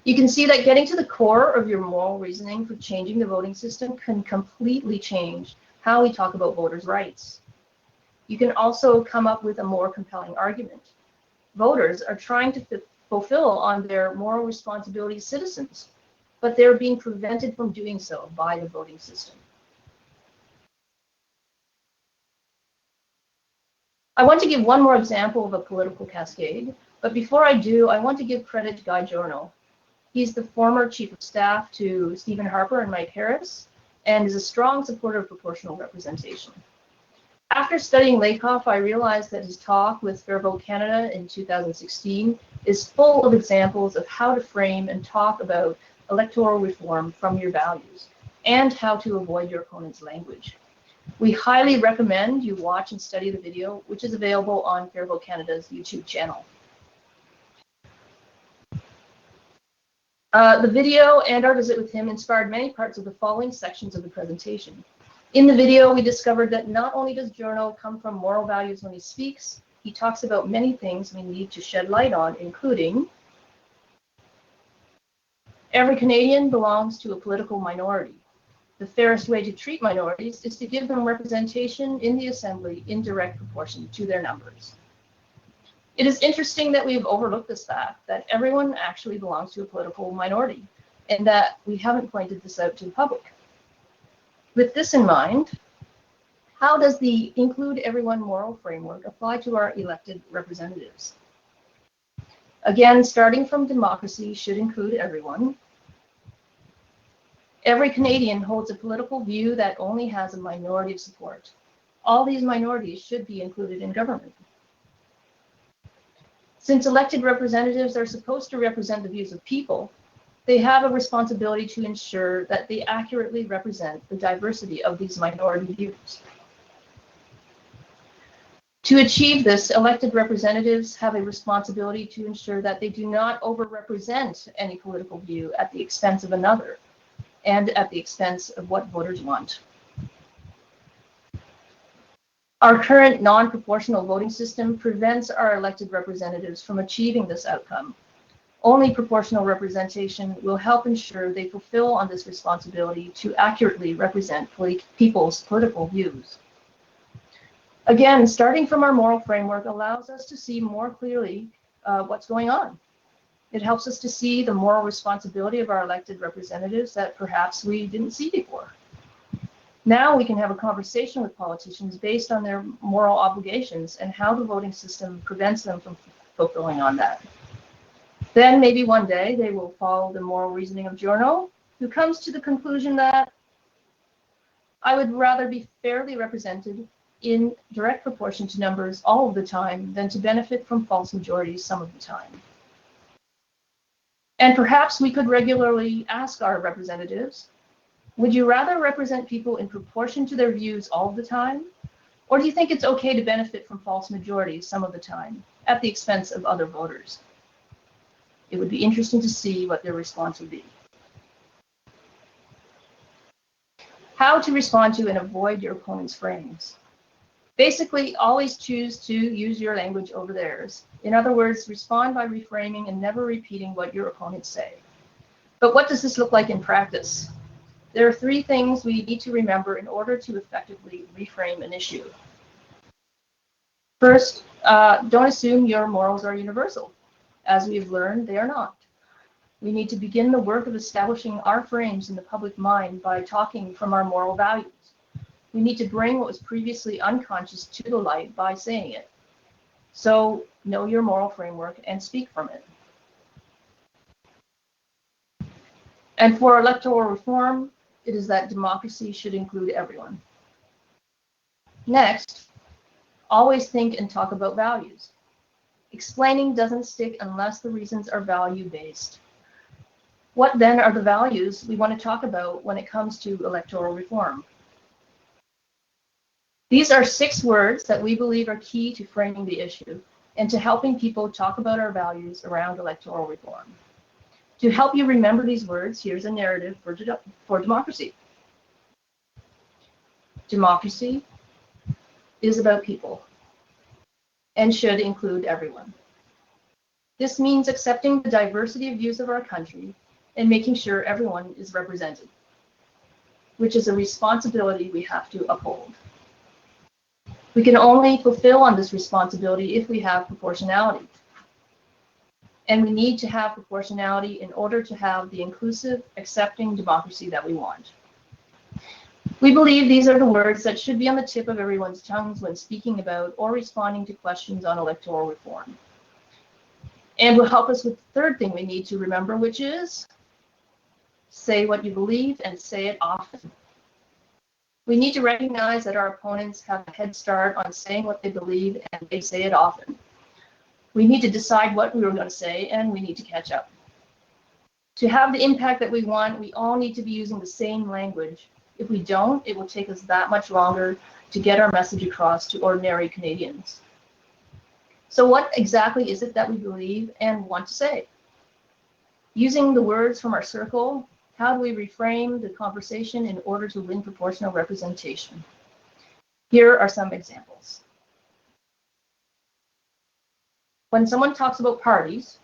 You can see that getting to the core of your moral reasoning for changing the voting system can completely change how we talk about voters' rights. You can also come up with a more compelling argument. Voters are trying to fulfill on their moral responsibility as citizens, but they're being prevented from doing so by the voting system. I want to give one more example of a political cascade, but before I do, I want to give credit to Guy Giorno. He's the former chief of staff to Stephen Harper and Mike Harris, and is a strong supporter of proportional representation. After studying Lakoff, I realized that his talk with Fair Vote Canada in 2016 is full of examples of how to frame and talk about electoral reform from your values, and how to avoid your opponent's language. We highly recommend you watch and study the video, which is available on Fair Vote Canada's YouTube channel. The video and our visit with him inspired many parts of the following sections of the presentation. In the video, we discovered that not only does Giorno come from moral values when he speaks, he talks about many things we need to shed light on, including every Canadian belongs to a political minority. The fairest way to treat minorities is to give them representation in the Assembly in direct proportion to their numbers. It is interesting that we've overlooked this fact that everyone actually belongs to a political minority, and that we haven't pointed this out to the public. With this in mind, how does the include everyone moral framework apply to our elected representatives? Again, starting from democracy should include everyone. Every Canadian holds a political view that only has a minority of support. All these minorities should be included in government. Since elected representatives are supposed to represent the views of people, they have a responsibility to ensure that they accurately represent the diversity of these minority views. To achieve this, elected representatives have a responsibility to ensure that they do not overrepresent any political view at the expense of another, and at the expense of what voters want. Our current non-proportional voting system prevents our elected representatives from achieving this outcome. Only proportional representation will help ensure they fulfill on this responsibility to accurately represent people's political views. Again, starting from our moral framework allows us to see more clearly what's going on. It helps us to see the moral responsibility of our elected representatives that perhaps we didn't see before. Now we can have a conversation with politicians based on their moral obligations and how the voting system prevents them from fulfilling on that. Then maybe one day they will follow the moral reasoning of Giorno, who comes to the conclusion that I would rather be fairly represented in direct proportion to numbers all of the time than to benefit from false majorities some of the time. And perhaps we could regularly ask our representatives, would you rather represent people in proportion to their views all the time? Or do you think it's okay to benefit from false majorities some of the time at the expense of other voters? It would be interesting to see what their response would be. How to respond to and avoid your opponent's frames. Basically, always choose to use your language over theirs. In other words, respond by reframing and never repeating what your opponents say. But what does this look like in practice? There are 3 things we need to remember in order to effectively reframe an issue. First, don't assume your morals are universal. As we've learned, they are not. We need to begin the work of establishing our frames in the public mind by talking from our moral values. We need to bring what was previously unconscious to the light by saying it. So know your moral framework and speak from it. And for electoral reform, it is that democracy should include everyone. Next, always think and talk about values. Explaining doesn't stick unless the reasons are value-based. What then are the values we want to talk about when it comes to electoral reform? These are 6 words that we believe are key to framing the issue and to helping people talk about our values around electoral reform. To help you remember these words, here's a narrative for democracy. Democracy is about people and should include everyone. This means accepting the diversity of views of our country and making sure everyone is represented, which is a responsibility we have to uphold. We can only fulfill on this responsibility if we have proportionality. And we need to have proportionality in order to have the inclusive, accepting democracy that we want. We believe these are the words that should be on the tip of everyone's tongues when speaking about or responding to questions on electoral reform. And will help us with the third thing we need to remember, which is say what you believe and say it often. We need to recognize that our opponents have a head start on saying what they believe and they say it often. We need to decide what we were going to say and we need to catch up. To have the impact that we want, we all need to be using the same language. If we don't, it will take us that much longer to get our message across to ordinary Canadians. So what exactly is it that we believe and want to say? Using the words from our circle, how do we reframe the conversation in order to win proportional representation? Here are some examples. When someone talks about parties,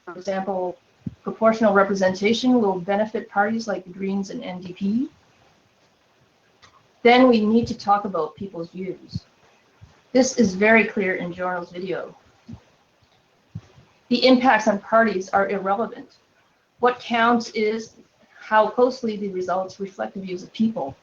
for example, proportional representation will benefit parties like the Greens and NDP, then we need to talk about people's views. This is very clear in Giorno's video. The impacts on parties are irrelevant. What counts is how closely the results reflect the views of people.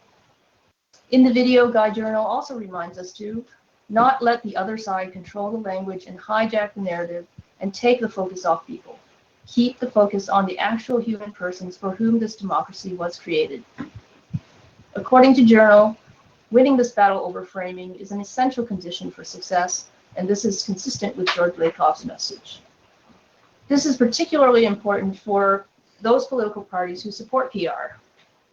In the video, Guy Giorno also reminds us to not let the other side control the language and hijack the narrative and take the focus off people. Keep the focus on the actual human persons for whom this democracy was created. According to Giorno, winning this battle over framing is an essential condition for success, and this is consistent with George Lakoff's message. This is particularly important for those political parties who support PR.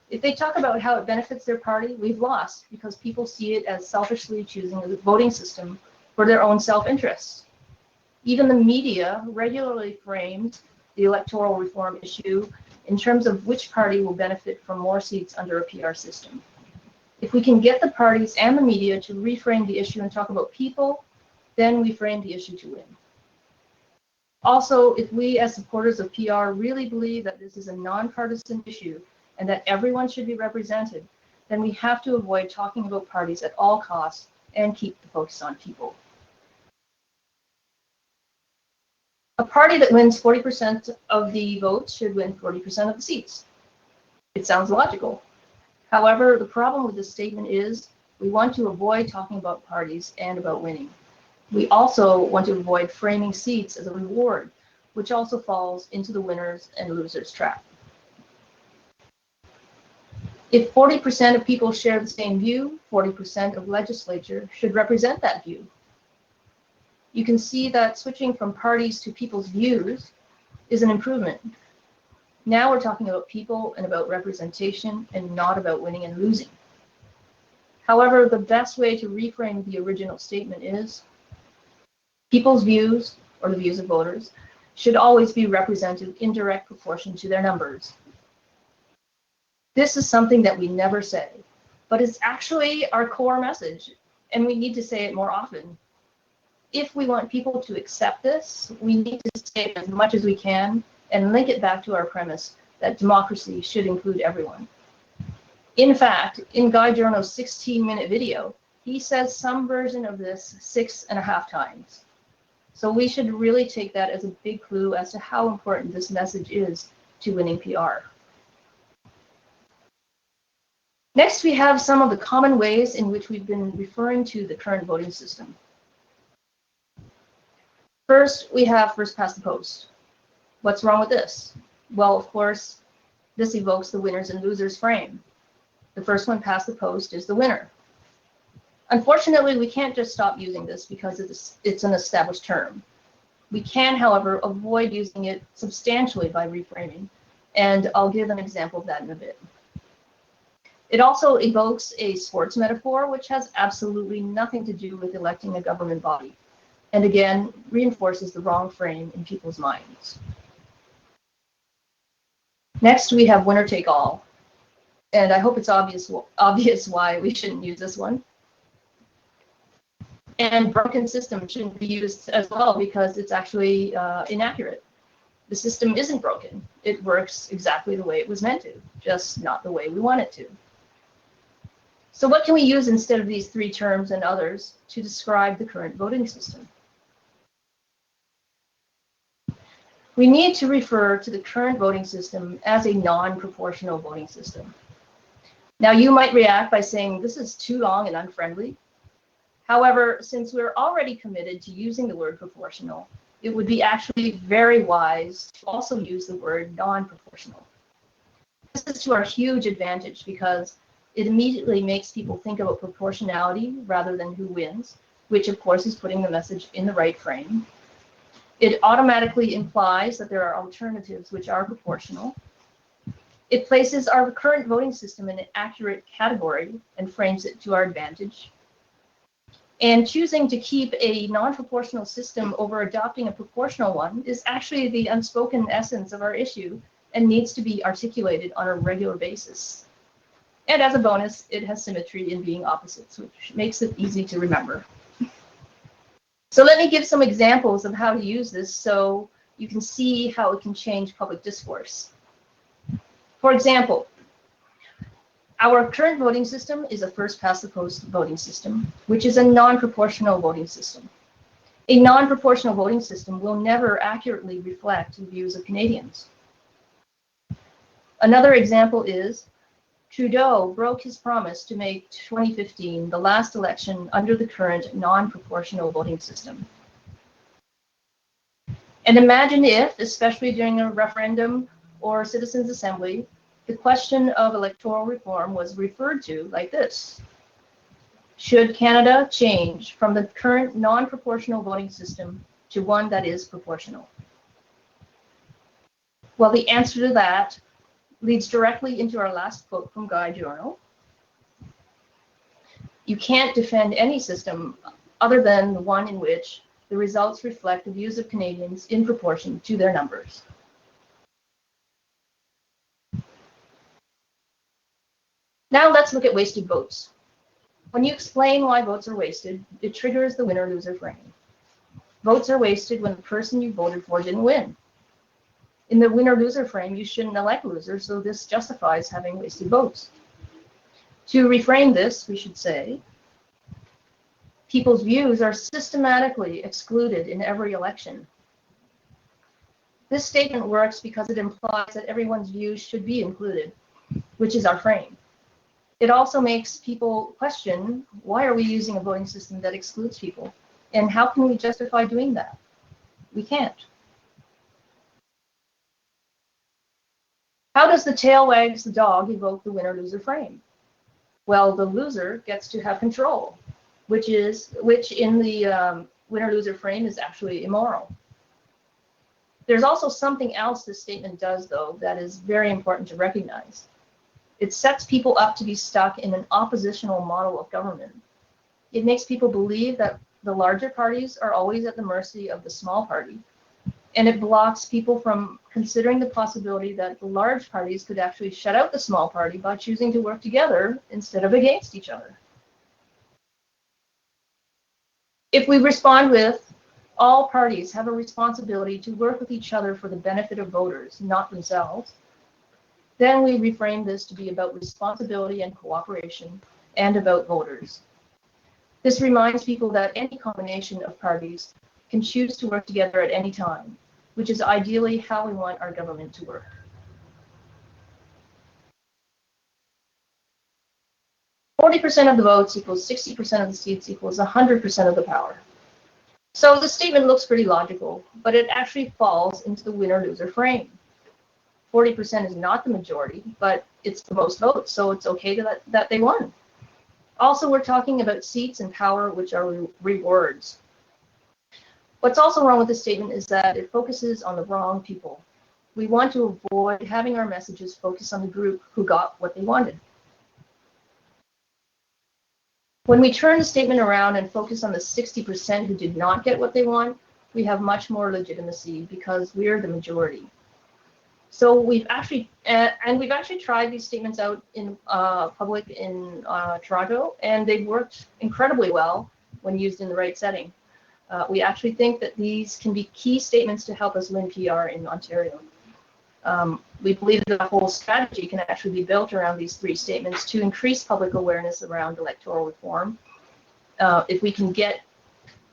If they talk about how it benefits their party, we've lost because people see it as selfishly choosing the voting system for their own self-interests. Even the media regularly frames the electoral reform issue in terms of which party will benefit from more seats under a PR system. If we can get the parties and the media to reframe the issue and talk about people, then we frame the issue to win. Also, if we as supporters of PR really believe that this is a nonpartisan issue and that everyone should be represented, then we have to avoid talking about parties at all costs and keep the focus on people. A party that wins 40% of the votes should win 40% of the seats. It sounds logical. However, the problem with this statement is we want to avoid talking about parties and about winning. We also want to avoid framing seats as a reward, which also falls into the winners and losers trap. If 40% of people share the same view, 40% of legislature should represent that view. You can see that switching from parties to people's views is an improvement. Now we're talking about people and about representation and not about winning and losing. However, the best way to reframe the original statement is people's views, or the views of voters, should always be represented in direct proportion to their numbers. This is something that we never say, but it's actually our core message, and we need to say it more often. If we want people to accept this, we need to say it as much as we can and link it back to our premise that democracy should include everyone. In fact, in Guy Giorno's 16-minute video, he says some version of this 6.5 times. So we should really take that as a big clue as to how important this message is to winning PR. Next, we have some of the common ways in which we've been referring to the current voting system. First, we have first past the post. What's wrong with this? Well, of course, this evokes the winners and losers frame. The first one past the post is the winner. Unfortunately, we can't just stop using this because it's an established term. We can, however, avoid using it substantially by reframing, and I'll give an example of that in a bit. It also evokes a sports metaphor, which has absolutely nothing to do with electing a government body, and again, reinforces the wrong frame in people's minds. Next, we have winner take all, and I hope it's obvious why we shouldn't use this one. And broken system shouldn't be used as well because it's actually inaccurate. The system isn't broken. It works exactly the way it was meant to, just not the way we want it to. So what can we use instead of these three terms and others to describe the current voting system? We need to refer to the current voting system as a non-proportional voting system. Now you might react by saying this is too long and unfriendly. However, since we're already committed to using the word proportional, it would be actually very wise to also use the word non-proportional. This is to our huge advantage because it immediately makes people think about proportionality rather than who wins, which of course is putting the message in the right frame. It automatically implies that there are alternatives which are proportional. It places our current voting system in an accurate category and frames it to our advantage. And choosing to keep a non-proportional system over adopting a proportional one is actually the unspoken essence of our issue and needs to be articulated on a regular basis. And as a bonus, it has symmetry in being opposites, which makes it easy to remember. So let me give some examples of how to use this so you can see how it can change public discourse. For example, our current voting system is a first past the post voting system, which is a non-proportional voting system. A non-proportional voting system will never accurately reflect the views of Canadians. Another example is Trudeau broke his promise to make 2015 the last election under the current non-proportional voting system. And imagine if, especially during a referendum or citizens' assembly, the question of electoral reform was referred to like this: should Canada change from the current non-proportional voting system to one that is proportional? Well, the answer to that leads directly into our last quote from Guy Giorno. You can't defend any system other than the one in which the results reflect the views of Canadians in proportion to their numbers. Now let's look at wasted votes. When you explain why votes are wasted, it triggers the winner-loser frame. Votes are wasted when the person you voted for didn't win. In the winner-loser frame, you shouldn't elect losers, so this justifies having wasted votes. To reframe this, we should say, People's views are systematically excluded in every election. This statement works because it implies that everyone's views should be included, which is our frame. It also makes people question, why are we using a voting system that excludes people? And how can we justify doing that? We can't. How does the tail wags the dog evoke the winner-loser frame? Well, the loser gets to have control, which in the winner-loser frame is actually immoral. There's also something else this statement does, though, that is very important to recognize. It sets people up to be stuck in an oppositional model of government. It makes people believe that the larger parties are always at the mercy of the small party, and it blocks people from considering the possibility that the large parties could actually shut out the small party by choosing to work together instead of against each other. If we respond with, all parties have a responsibility to work with each other for the benefit of voters, not themselves, then we reframe this to be about responsibility and cooperation and about voters. This reminds people that any combination of parties can choose to work together at any time, which is ideally how we want our government to work. "40% of the votes equals 60% of the seats equals 100% of the power." So the statement looks pretty logical, but it actually falls into the winner-loser frame. 40% is not the majority, but it's the most votes, so it's okay that they won. Also, we're talking about seats and power, which are rewards. What's also wrong with this statement is that it focuses on the wrong people. We want to avoid having our messages focus on the group who got what they wanted. When we turn the statement around and focus on the 60% who did not get what they want, we have much more legitimacy because we're the majority. So we've actually tried these statements out in public in Toronto, and they've worked incredibly well when used in the right setting. We actually think that these can be key statements to help us win PR in Ontario. We believe that the whole strategy can actually be built around these three statements to increase public awareness around electoral reform. If we can get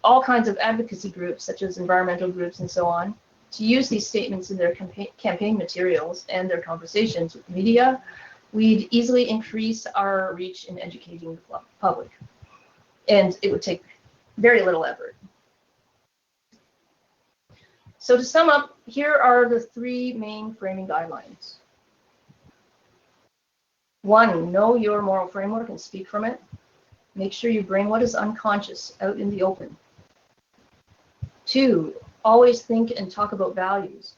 all kinds of advocacy groups, such as environmental groups and so on, to use these statements in their campaign materials and their conversations with the media, we'd easily increase our reach in educating the public. And it would take very little effort. So to sum up, here are the three main framing guidelines. 1, know your moral framework and speak from it. Make sure you bring what is unconscious out in the open. 2, always think and talk about values,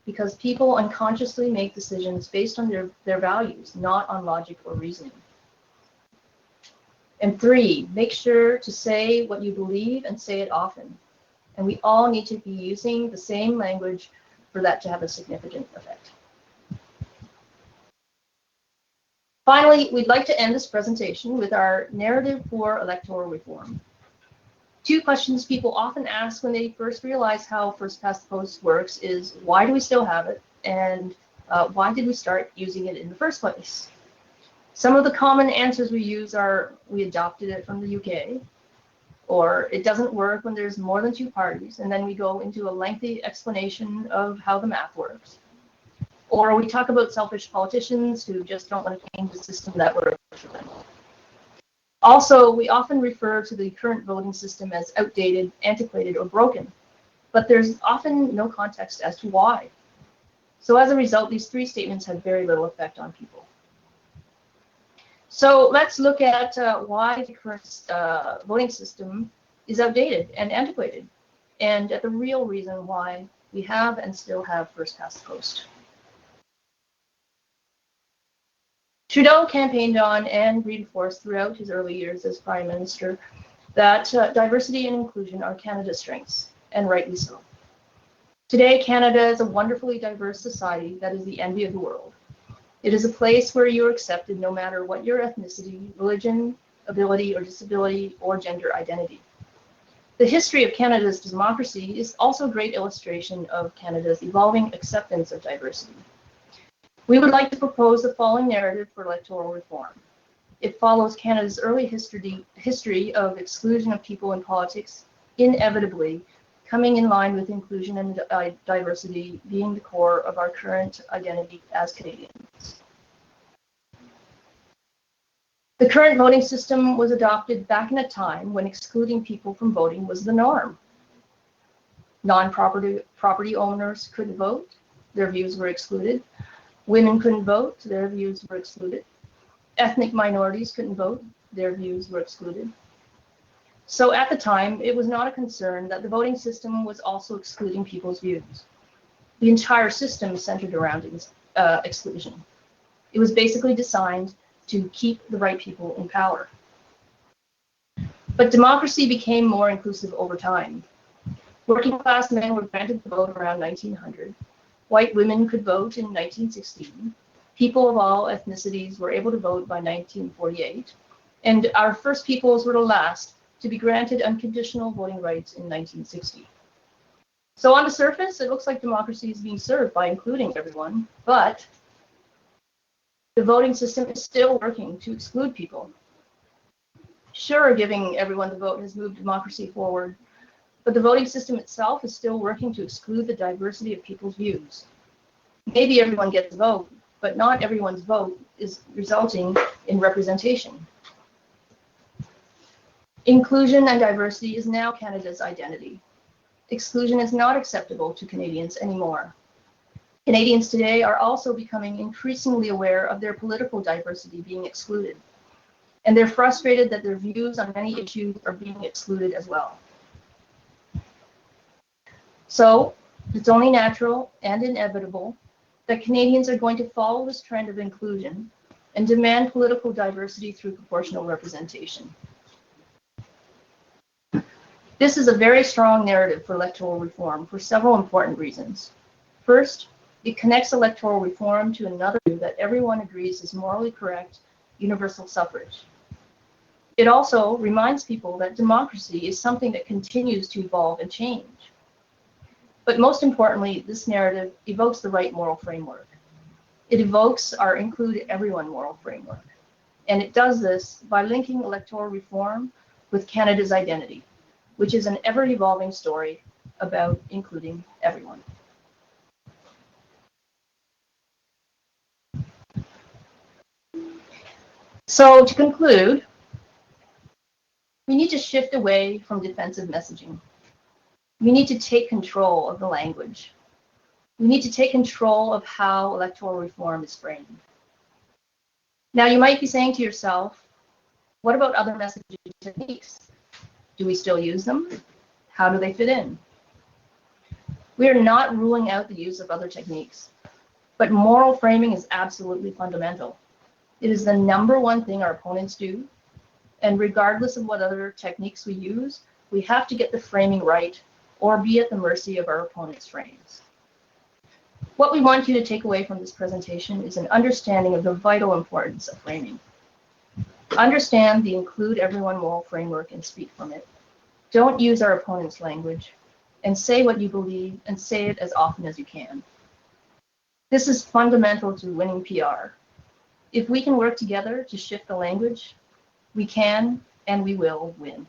because people unconsciously make decisions based on their values, not on logic or reasoning. And 3, make sure to say what you believe and say it often. And we all need to be using the same language for that to have a significant effect. Finally, we'd like to end this presentation with our narrative for electoral reform. 2 questions people often ask when they first realize how first past the post works is, why do we still have it? And why did we start using it in the first place? Some of the common answers we use are, we adopted it from the UK, or it doesn't work when there's more than 2 parties, and then we go into a lengthy explanation of how the math works. Or we talk about selfish politicians who just don't want to change the system that works for them. Also, we often refer to the current voting system as outdated, antiquated, or broken, but there's often no context as to why. So as a result, these 3 statements have very little effect on people. So let's look at why the current voting system is outdated and antiquated, and at the real reason why we have and still have first past the post. Trudeau campaigned on and reinforced throughout his early years as Prime Minister that diversity and inclusion are Canada's strengths, and rightly so. Today, Canada is a wonderfully diverse society that is the envy of the world. It is a place where you are accepted no matter what your ethnicity, religion, ability or disability, or gender identity. The history of Canada's democracy is also a great illustration of Canada's evolving acceptance of diversity. We would like to propose the following narrative for electoral reform. It follows Canada's early history of exclusion of people in politics, inevitably coming in line with inclusion and diversity being the core of our current identity as Canadians. The current voting system was adopted back in a time when excluding people from voting was the norm. Non-property owners couldn't vote, their views were excluded. Women couldn't vote, their views were excluded. Ethnic minorities couldn't vote, their views were excluded. So at the time, it was not a concern that the voting system was also excluding people's views. The entire system centered around exclusion. It was basically designed to keep the right people in power. But democracy became more inclusive over time. Working class men were granted the vote around 1900. White women could vote in 1916. People of all ethnicities were able to vote by 1948. And our first peoples were the last to be granted unconditional voting rights in 1960. So on the surface, it looks like democracy is being served by including everyone, but the voting system is still working to exclude people. Sure, giving everyone the vote has moved democracy forward, but the voting system itself is still working to exclude the diversity of people's views. Maybe everyone gets a vote, but not everyone's vote is resulting in representation. Inclusion and diversity is now Canada's identity. Exclusion is not acceptable to Canadians anymore. Canadians today are also becoming increasingly aware of their political diversity being excluded, and they're frustrated that their views on many issues are being excluded as well. So it's only natural and inevitable that Canadians are going to follow this trend of inclusion and demand political diversity through proportional representation. This is a very strong narrative for electoral reform for several important reasons. First, it connects electoral reform to another view that everyone agrees is morally correct, universal suffrage. It also reminds people that democracy is something that continues to evolve and change. But most importantly, this narrative evokes the right moral framework. It evokes our include everyone moral framework. And it does this by linking electoral reform with Canada's identity, which is an ever-evolving story about including everyone. So to conclude, we need to shift away from defensive messaging. We need to take control of the language. We need to take control of how electoral reform is framed. Now, you might be saying to yourself, what about other messaging techniques? Do we still use them? How do they fit in? We are not ruling out the use of other techniques, but moral framing is absolutely fundamental. It is the number one thing our opponents do, and regardless of what other techniques we use, we have to get the framing right or be at the mercy of our opponent's frames. What we want you to take away from this presentation is an understanding of the vital importance of framing. Understand the include everyone moral framework and speak from it. Don't use our opponent's language, and say what you believe and say it as often as you can. This is fundamental to winning PR. If we can work together to shift the language, we can and we will win.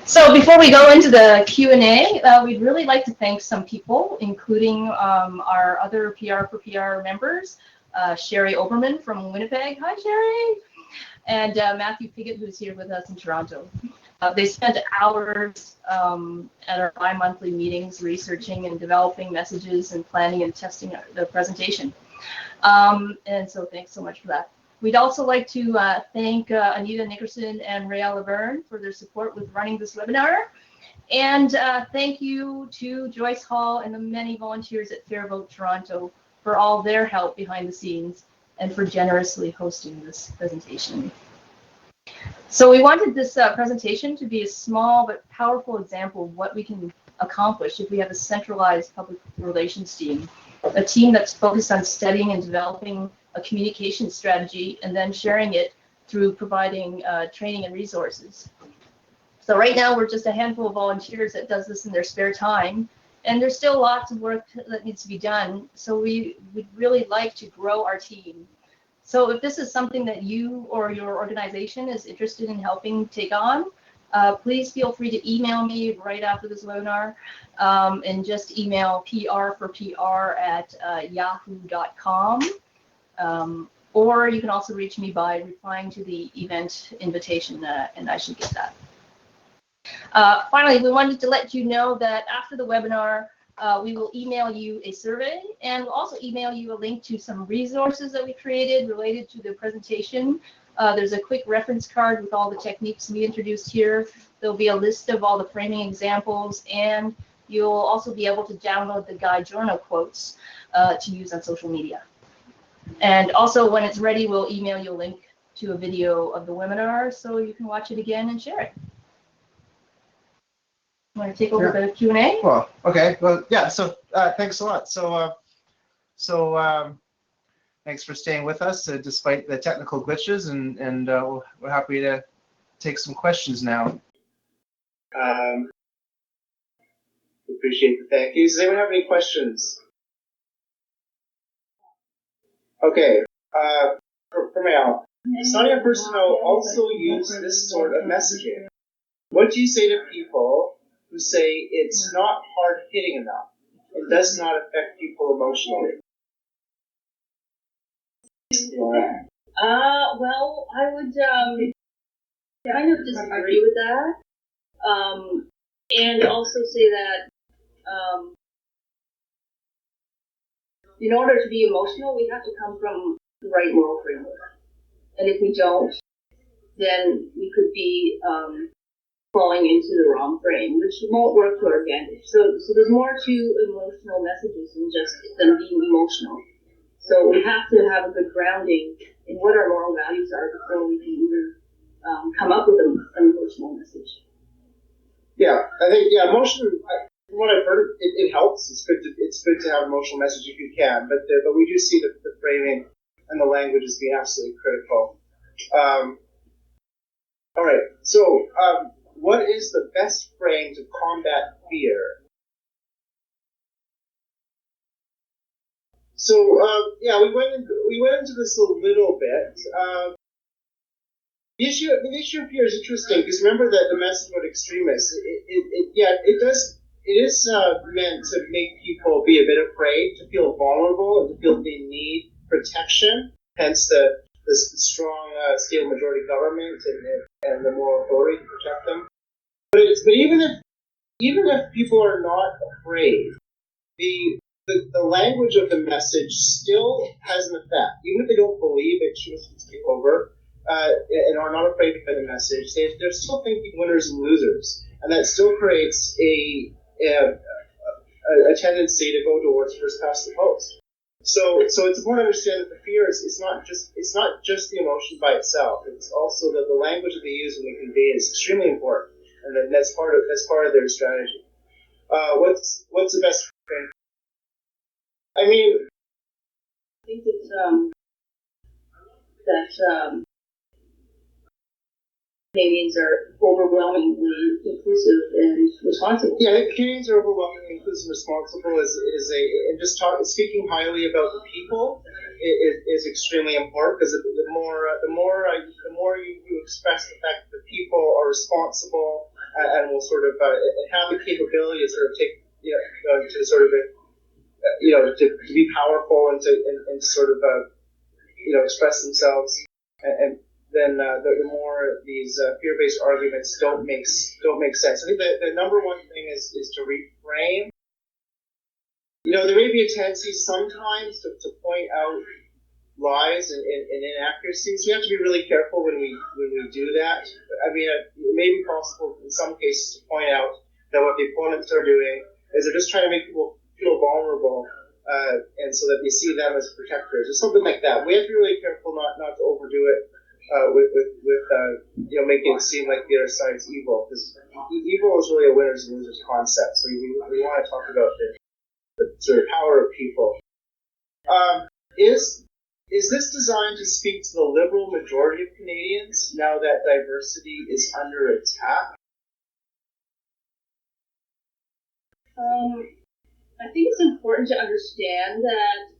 So before we go into the Q&A, we'd really like to thank some people, including our other PR for PR members, Sherry Oberman from Winnipeg. Hi, Sherry. And Matthew Piggott, who's here with us in Toronto. They spent hours at our bi-monthly meetings researching and developing messages and planning and testing the presentation. And so thanks so much for that. We'd also like to thank Anita Nickerson and Rael Laverne for their support with running this webinar. And thank you to Joyce Hall and the many volunteers at Fair Vote Toronto for all their help behind the scenes and for generously hosting this presentation. So we wanted this presentation to be a small but powerful example of what we can accomplish if we have a centralized public relations team, a team that's focused on studying and developing a communication strategy and then sharing it through providing training and resources. So right now we're just a handful of volunteers that does this in their spare time, and there's still lots of work that needs to be done. So we would really like to grow our team. So if this is something that you or your organization is interested in helping take on, please feel free to email me right after this webinar, and just email pr@yahoo.com. Or you can also reach me by replying to the event invitation, and I should get that. Finally, we wanted to let you know that after the webinar, we will email you a survey, and we'll also email you a link to some resources that we created related to the presentation. There's a quick reference card with all the techniques we introduced here. There'll be a list of all the framing examples, and you'll also be able to download the guide journal quotes to use on social media. And also, when it's ready, we'll email you a link to a video of the webinar so you can watch it again and share it. Want to take over the Q&A? Well, okay. Well, yeah. So thanks a lot. Thanks for staying with us despite the technical glitches, and we're happy to take some questions now. Appreciate the thank yous. Does anyone have any questions? Okay. For Mel, Sonia Personal also use this sort of messaging. What do you say to people who say it's not hard hitting enough? It does not affect people emotionally. Well, I would kind of disagree with that, and also say that in order to be emotional, we have to come from the right moral framework, and if we don't, then we could be falling into the wrong frame, which won't work to our advantage. So there's more to emotional messages than just them being emotional. So we have to have a good grounding in what our moral values are before we can even come up with an emotional message. Yeah, I think emotion. From what I've heard, it helps. It's good to have emotional message if you can, but we do see the framing and the language as being absolutely critical. All right. So, what is the best frame to combat fear? So, we went into this a little bit. The issue of fear is interesting because remember that the message about extremists. It is meant to make people be a bit afraid, to feel vulnerable, and to feel they need protection. Hence the strong steel majority government and the moral authority to protect them. But even if people are not afraid, the language of the message still has an effect. Even if they don't believe extremists can take over and are not afraid by the message, they're still thinking winners and losers, and that still creates a tendency to go towards first past the post. So it's important to understand that the fear is not just the emotion by itself. It's also that the language that they use when they convey it is extremely important, and then that's part of their strategy. What's the best thing? I mean, I think it's that Canadians are overwhelmingly inclusive and responsible. Yeah, I think Canadians are overwhelmingly inclusive and responsible speaking highly about the people is extremely important, because the more you express the fact that the people are responsible and will sort of have the capability to sort of take to sort of to be powerful and to sort of express themselves, and then the more these fear-based arguments don't make sense. I think the number one thing is to reframe. There may be a tendency sometimes to point out lies and inaccuracies. We have to be really careful when we do that. I mean, it may be possible in some cases to point out that what the opponents are doing is they're just trying to make people feel vulnerable, and so that they see them as protectors or something like that. We have to be really careful not to overdo it with making it seem like the other side's evil, because evil is really a winners and losers concept. So we want to talk about the sort of power of people. Is this designed to speak to the liberal majority of Canadians now that diversity is under attack? I think it's important to understand that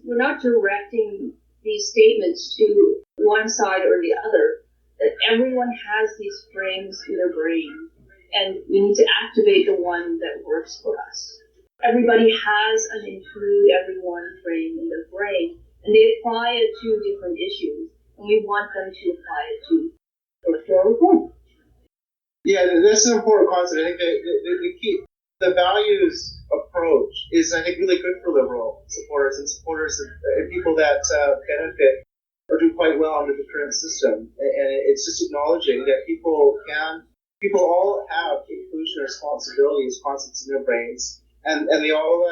we're not directing these statements to one side or the other. That everyone has these frames in their brain, and we need to activate the one that works for us. Everybody has an include everyone frame in their brain, and they apply it to different issues, and we want them to apply it to electoral reform. Yeah, that's an important concept. I think that the values approach is, I think, really good for liberal supporters and people that benefit or do quite well under the current system. And it's just acknowledging that people all have inclusion responsibility as concepts in their brains, and they all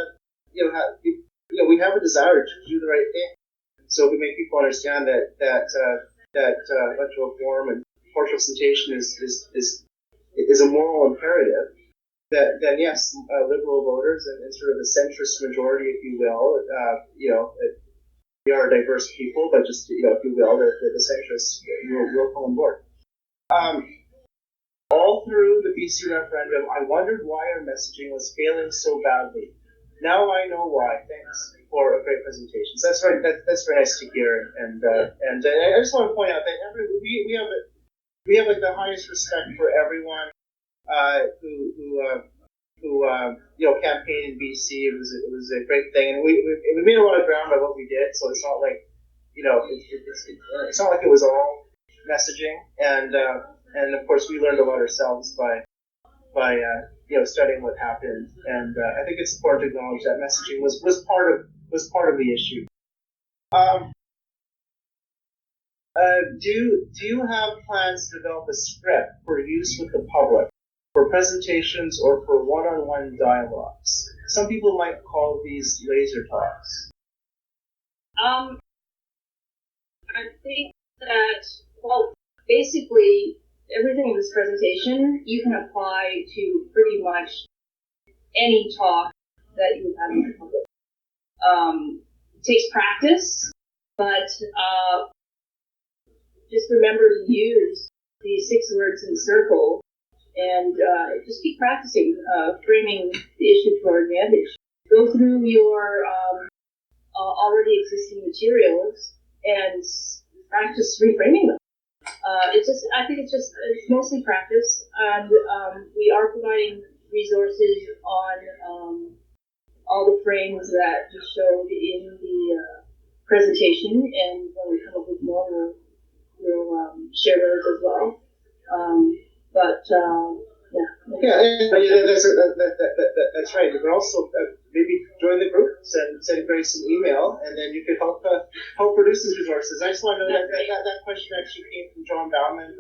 we have a desire to do the right thing. So we make people understand that electoral reform and proportional representation is a moral imperative. Then yes, liberal voters and sort of the centrist majority, if you will, we are a diverse people, but just if you will, the centrists will come on board. All through the BC referendum, I wondered why our messaging was failing so badly. Now I know why. Thanks for a great presentation. So that's very nice to hear. And I just want to point out that we have like the highest respect for everyone who campaigned in BC. It was a great thing, and we made a lot of ground by what we did. So it's not like it's not like it was all messaging, and of course we learned a lot ourselves by studying what happened, and I think it's important to acknowledge that messaging was part of the issue. Do you have plans to develop a script for use with the public, for presentations or for one-on-one dialogues? Some people might call these laser talks. I think that, basically, everything in this presentation you can apply to pretty much any talk that you have in the public. It takes practice, but just remember to use these 6 words in circle, and just keep practicing framing the issue to our advantage. Go through your already existing materials and practice reframing them. I think it's mostly practice, and we are providing resources on all the frames that we showed in the presentation, and when we come up with more, we'll share those as well. That's right. You can also maybe join the group, send Grace an email, and then you can help produce these resources. I just want to know that question actually came from John Bauman,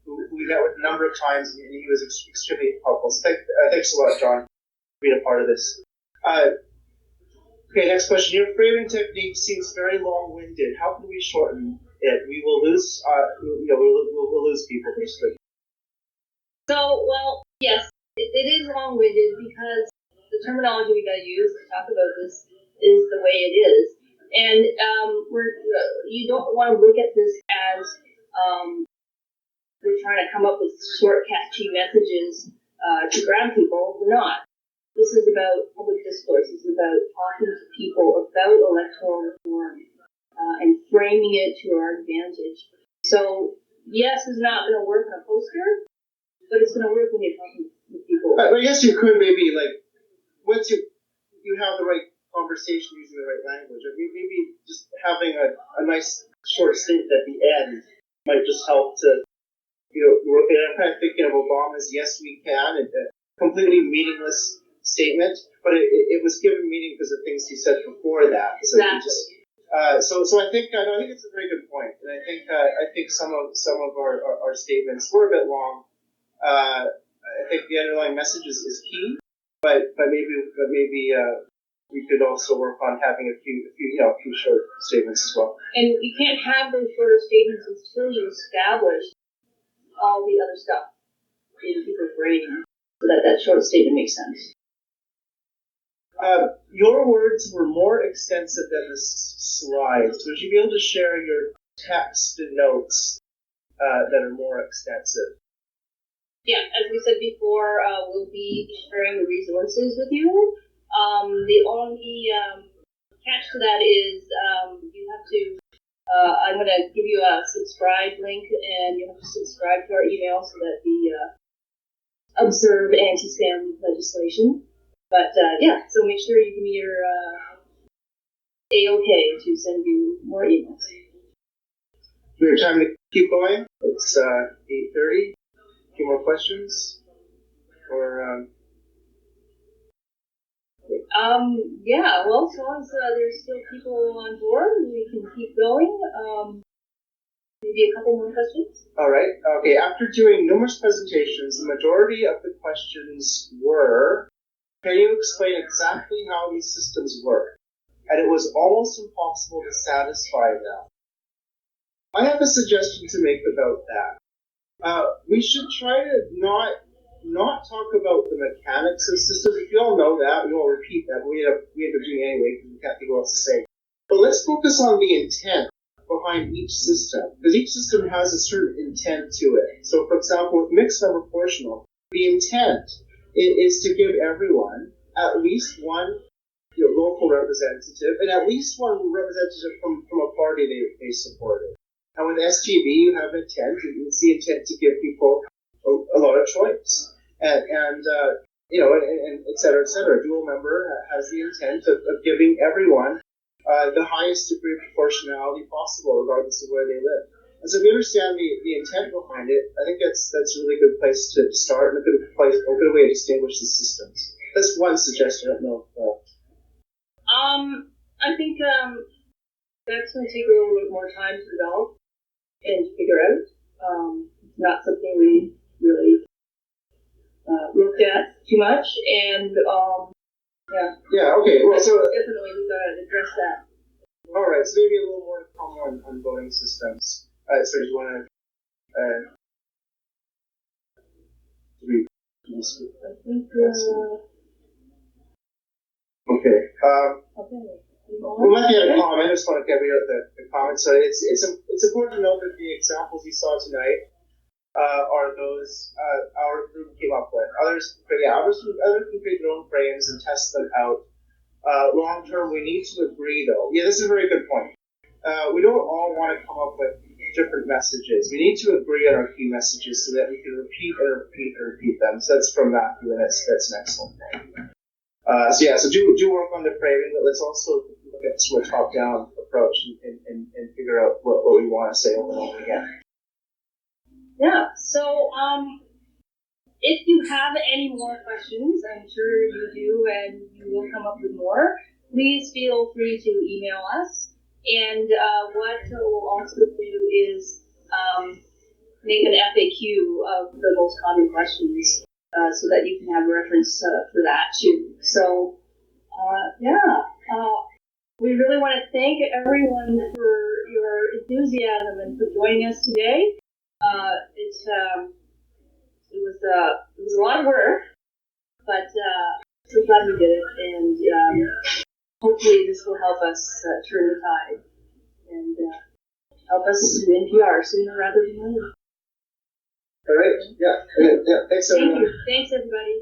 who we met with a number of times, and he was extremely helpful. So thanks a lot, John, for being a part of this. Okay, next question. Your framing technique seems very long-winded. How can we shorten it? We will lose, we'll lose people, basically. So, yes, it is long-winded because the terminology we got to use to talk about this is the way it is. And you don't want to look at this as we're trying to come up with short, catchy messages to grab people. We're not. This is about public discourse. It's about talking to people about electoral reform and framing it to our advantage. So, yes, it's not going to work on a poster, but it's going to work when you're talking to people. I guess you could maybe, once you have the right conversation using the right language, or maybe just having a nice short statement at the end might just help to, I'm kind of thinking of Obama's "Yes, we can," a completely meaningless statement, but it was given meaning because of things he said before that. So Exactly. So I think it's a very good point, and I think some of our statements were a bit long. I think the underlying message is key, but maybe we could also work on having a few short statements as well. And you can't have those shorter statements until you establish all the other stuff in people's brain, so that short statement makes sense. Your words were more extensive than the slides. Would you be able to share your text and notes that are more extensive? Yeah, as we said before, we'll be sharing the resources with you. The only catch to that is you have to. I'm going to give you a subscribe link, and you have to subscribe to our email so that we observe anti-spam legislation. But yeah, so make sure you give me your A-OK to send you more emails. We have time to keep going. It's 8:30. A few more questions? Or yeah, well, as long as there's still people on board, we can keep going. Maybe a couple more questions? all right. Okay. After doing numerous presentations, the majority of the questions were, can you explain exactly how these systems work? And it was almost impossible to satisfy them. I have a suggestion to make about that. We should try to not talk about the mechanics of systems. If you all know that, we won't repeat that, but we end up doing it anyway because we can't think of what else to say. But let's focus on the intent behind each system, because each system has a certain intent to it. So, for example, with mixed number proportional, the intent is to give everyone at least one local representative and at least one representative from a party they supported. And with SGB, you have intent. It's the intent to give people a lot of choice, and et cetera, et cetera. Dual member has the intent of giving everyone the highest degree of proportionality possible, regardless of where they live. And so, if you understand the intent behind it, I think that's a really good place to start and a good way to distinguish the systems. That's one suggestion. I don't know. I think that's going to take a little bit more time to develop and to figure out. It's not something we really looked at too much, and yeah. Yeah. Okay. Well, so definitely we've got to address that. All right. So maybe a little more to come on voting systems. So do you want to? I think. Okay. Okay. We might get a comment. I just want to get rid of the comment. So it's important to note that the examples you saw tonight are those our group came up with. Others can create their own frames and test them out. Long term, we need to agree, though. Yeah, this is a very good point. We don't all want to come up with different messages. We need to agree on our key messages so that we can repeat and repeat them. So that's from Matthew, and that's an excellent point. So do work on the framing, but let's also look at a top-down approach and figure out what we want to say over and over again. Yeah. So if you have any more questions, I'm sure you do, and you will come up with more. Please feel free to email us. And what we'll also do is make an FAQ of the most common questions so that you can have reference for that too. So, we really want to thank everyone for your enthusiasm and for joining us today. It was a lot of work, but so glad we did it, and hopefully this will help us turn the tide and help us win PR sooner rather than later. All right. Yeah. Thanks, everyone. Thank you. Thanks, everybody.